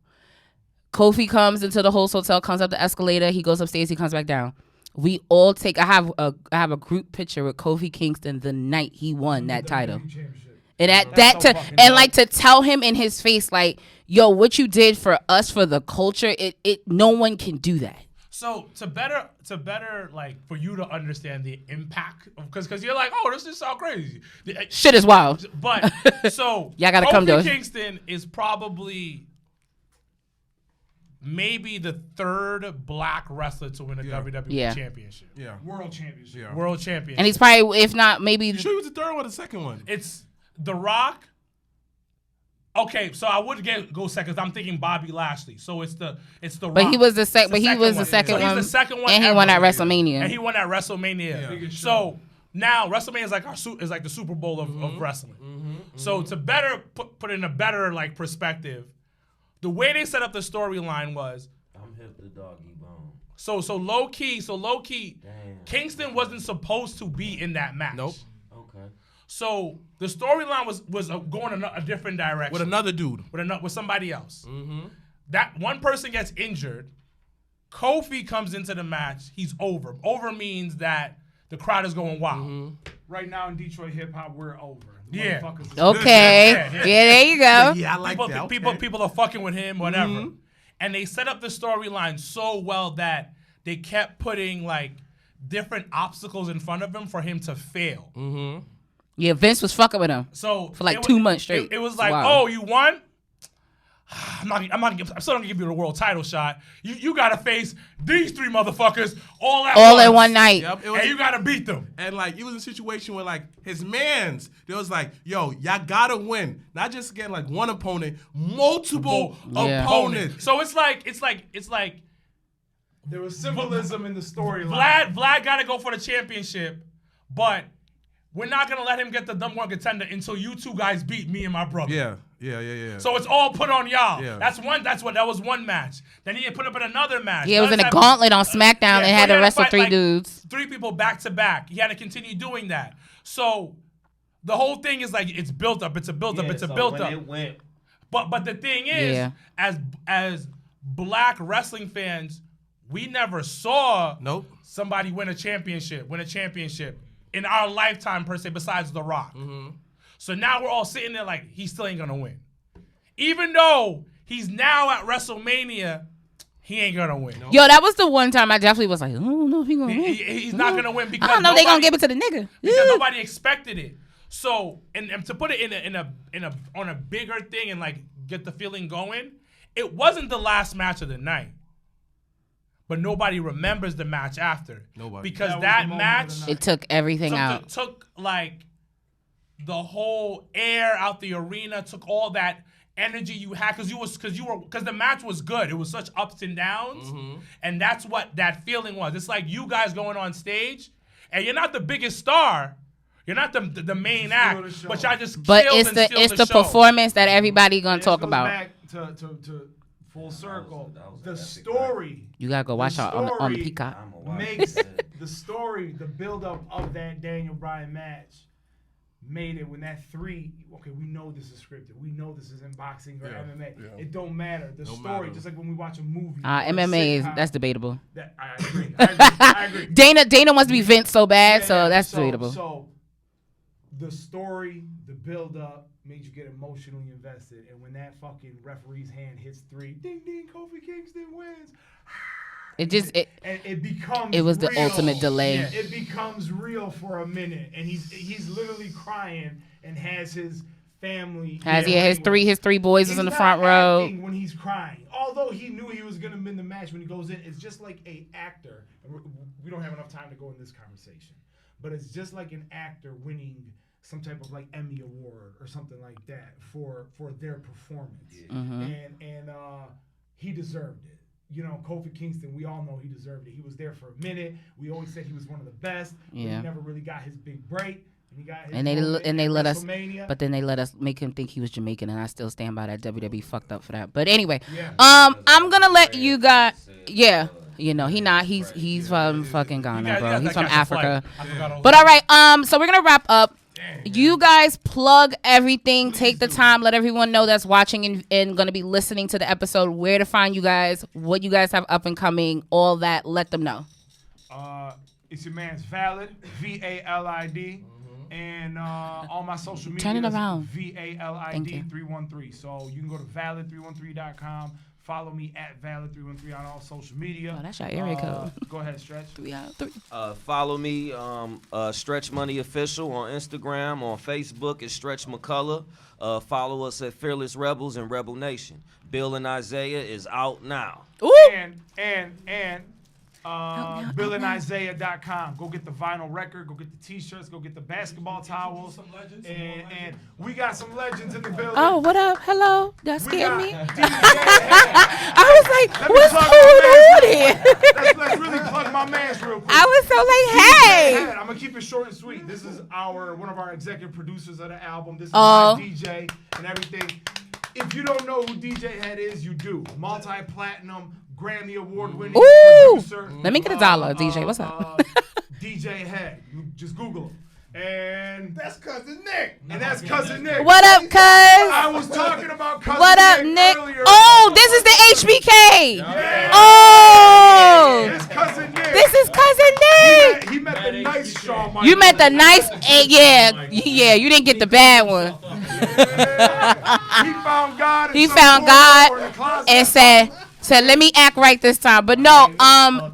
Kofi comes into the host hotel, comes up the escalator, he goes upstairs, he comes back down. We all take. I have a group picture with Kofi Kingston the night he won that title, and to tell him in his face like, "Yo, what you did for us for the culture, no one can do that." So to better like for you to understand the impact, because you're like, oh, this just sound crazy. Shit is wild. But so y'all gotta come to us. Kofi Kingston is probably maybe the third black wrestler to win a WWE championship. Yeah. World championship. Yeah. World championship. And he's probably, if not, maybe. You sure he was the third one or the second one? It's The Rock. Okay, so I would go second. I'm thinking Bobby Lashley. So it's the Rock. But he was the second. But he was the second one. He's the second one. And he won at WrestleMania. And he won at WrestleMania. Yeah. So now WrestleMania is like the Super Bowl of wrestling. So to better put in a better like perspective. The way they set up the storyline was, I'm hip to doggy bone. So low key, damn. Kingston wasn't supposed to be in that match. Nope. Okay. So the storyline was going in a different direction with another dude, with somebody else. That one person gets injured. Kofi comes into the match. He's over. Over means that the crowd is going wild. Right now in Detroit hip hop, we're over. Okay. Yeah, there you go. Yeah, I like that. People are fucking with him, whatever. And they set up the storyline so well that they kept putting like different obstacles in front of him for him to fail. Yeah, Vince was fucking with him. So for like 2 months straight. It was like, oh, you won? I'm still gonna give you the world title shot. You gotta face these 3 motherfuckers all in one night. Yep, and you gotta beat them. And like it was a situation where like his mans, they was like, yo, y'all gotta win. Not just again like one opponent, multiple opponents. So it's like there was symbolism in the storyline. Vlad gotta go for the championship, but we're not gonna let him get the number 1 contender until you 2 guys beat me and my brother. Yeah. So it's all put on y'all. Yeah. That was one match. Then he had put up in another match. Yeah, it was in a gauntlet on SmackDown and had to wrestle 3 dudes. 3 people back to back. He had to continue doing that. So the whole thing is like it's built up. It's a build up. It's a build up. It went. But the thing is, as black wrestling fans, we never saw somebody win a championship in our lifetime per se, besides The Rock. So now we're all sitting there like, he still ain't gonna win. Even though he's now at WrestleMania, he ain't gonna win. Yo, that was the one time I definitely was like, I don't know if he's gonna win. He's not gonna win because I don't know if they gonna give it to the nigga. Because nobody expected it. So, and to put it on a bigger thing and like get the feeling going, it wasn't the last match of the night. But nobody remembers the match after. Nobody. Because that match, it took everything out. It took like the whole air out the arena, took all that energy you had because the match was good. It was such ups and downs, and that's what that feeling was. It's like you guys going on stage, and you're not the biggest star. You're not the main act, but y'all just But killed it's the show. performance that everybody gonna talk about. Back to full circle. The story. You gotta go watch out on the Peacock. Makes the story, the buildup of that Daniel Bryan match made it when that 3. Okay, we know this is scripted. We know this is in boxing or MMA. Yeah. It don't matter. The story, just like when we watch a movie. MMA that's debatable. I agree. I agree. Dana wants to be Vince so bad, so that's debatable. So the story, the buildup made you get emotionally invested, and when that fucking referee's hand hits 3, ding ding, Kofi Kingston wins. It becomes. It was real. the ultimate delay. Yeah, it becomes real for a minute, and he's literally crying and has his family. His three boys is in the front row. When he's crying, although he knew he was gonna win the match when he goes in, it's just like a actor. We don't have enough time to go in this conversation, but it's just like an actor winning some type of like Emmy award or something like that for their performance, and he deserved it. You know, Kofi Kingston, we all know he deserved it. He was there for a minute. We always said he was one of the best. Yeah. But he never really got his big break. And he got his they let us, but then they let us make him think he was Jamaican, and I still stand by that. WWE fucked up for that. But anyway, I'm gonna let you guys. Yeah, you know he's from fucking Ghana, bro. He's from Africa. But all right, so we're gonna wrap up. You guys plug everything. Take the time. Let everyone know that's watching and going to be listening to the episode where to find you guys, what you guys have up and coming, all that. Let them know. It's your man's Valid, VALID, and all my social media. Turn it around. VALID 313. So you can go to valid313.com. Follow me at Valid313 on all social media. Oh, that's your area code. Go ahead, Stretch. 303. Follow me, Stretch Money Official on Instagram, on Facebook it's Stretch McCullough. Follow us at Fearless Rebels and Rebel Nation. Bill and Isaiah is out now. Ooh. And BillAndIsaiah.com. Go get the vinyl record. Go get the T-shirts. Go get the basketball towels. And we got some legends in the building. Oh, what up? Hello. That scared me. I was like, what's going on here? Let's really plug my mans real quick. I was so like, hey. I'm going to keep it short and sweet. This is one of our executive producers of the album. This is my DJ and everything. If you don't know who DJ Head is, you do. Multi-platinum, Grammy Award-winning producer. Let me get $1, DJ. What's up? DJ Head. Just Google him. And that's Cousin Nick. What up, cuz? I was talking about Cousin Nick. What up, Nick? Earlier. Oh, this is the HBK. Yeah. Oh. This Cousin Nick. This is Cousin Nick. He met the nice Shawn Michaels. You met the nice, yeah. You didn't get the bad one. Yeah. He found God and said, let me act right this time. But no,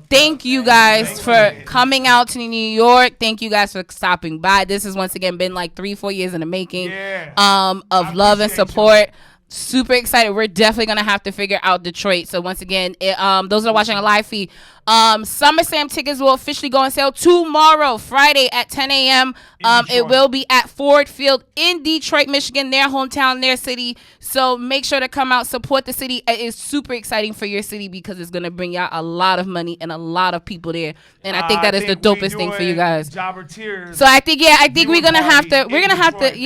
thank you guys for coming out to New York. Thank you guys for stopping by. This has once again been like 3-4 years in the making of love and support. Super excited. We're definitely going to have to figure out Detroit. So once again, those that are watching a live feed, SummerSlam tickets will officially go on sale tomorrow, Friday at 10 a.m. It will be at Ford Field in Detroit, Michigan, their hometown, their city. So make sure to come out, support the city. It is super exciting for your city because it's going to bring y'all a lot of money and a lot of people there. And I think that is the dopest thing for you guys. Jobbertears. So I think we're going to have to,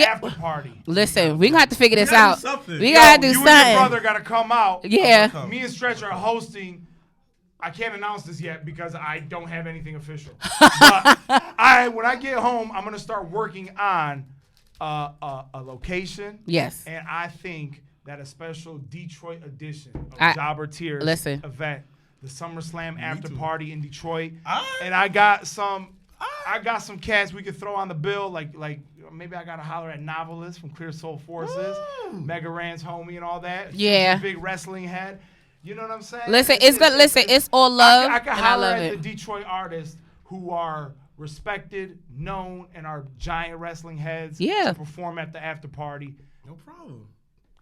after party. Listen, we're going to have to figure this out. We You got to do and something. your brother got to come out. Yeah. Me and Stretch are hosting. I can't announce this yet because I don't have anything official. But when I get home, I'm going to start working on a location. Yes. And I think that a special Detroit edition of Jobbertears event, the SummerSlam after party in Detroit. And I got some cats we could throw on the bill, like maybe I got to holler at Novelist from Clear Soul Forces, Mega Ran's homie and all that. Yeah. Big wrestling head. You know what I'm saying? Listen, it's all love. I can and holler I love at it. the Detroit artists who are respected, known, and are giant wrestling heads to perform at the after party. No problem.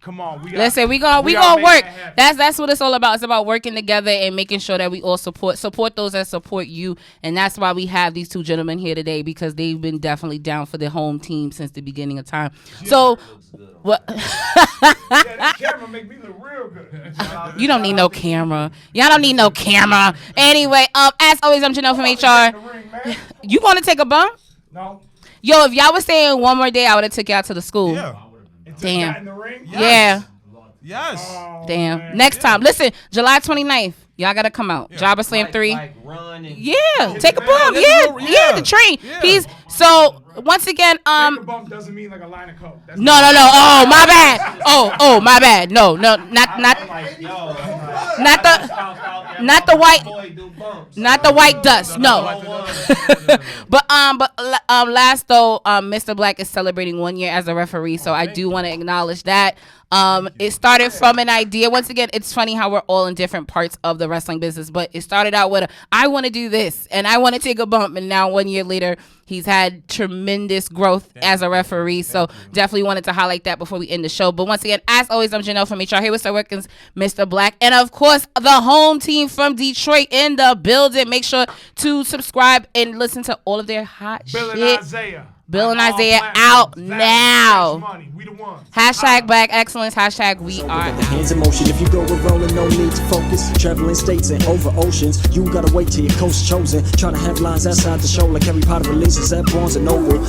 Come on, we gonna work. That's what it's all about. It's about working together and making sure that we all support those that support you, and that's why we have these two gentlemen here today, because they've been definitely down for the home team since the beginning of time. So, what? That camera make me look real good. You don't need no camera. Y'all don't need no camera. Anyway, as always, I'm Janelle from HR. You want to take a bump? No. Yo, if y'all was staying one more day, I would have took y'all to the school. Yeah. Damn. In the ring? Yeah. Yes. Oh, Damn. man. Next time. Listen, July 29th. Y'all got to come out. Jobber Slam 3. Run and Take a bump. Yeah, the train. Yeah. So once again, Take a bump doesn't mean like a line of coke. That's no. Oh, my bad. Oh, my bad. No, not the white dust. No. But last though, Mrblacc is celebrating 1 year as a referee, so I do want to acknowledge that. It started from an idea. Once again, it's funny how we're all in different parts of the wrestling business, but it started out with I want to do this and I want to take a bump, and now 1 year later, he's had tremendous growth as a referee. So definitely wanted to highlight that before we end the show. But once again, as always, I'm Janelle from HR, here with Sir Wilkins, Mrblacc, and of course, the home team from Detroit in the building. Make sure to subscribe and listen to all of their hot Bill shit. Bill and Isaiah out now. We the ones. Hashtag Black Excellence. Hashtag we are out. Hands in motion. If you go with rolling, no need to focus. Traveling states and over oceans. You gotta wait till your coast chosen. Trying to have lines outside the show like Harry Potter releases at Barnes and Noble.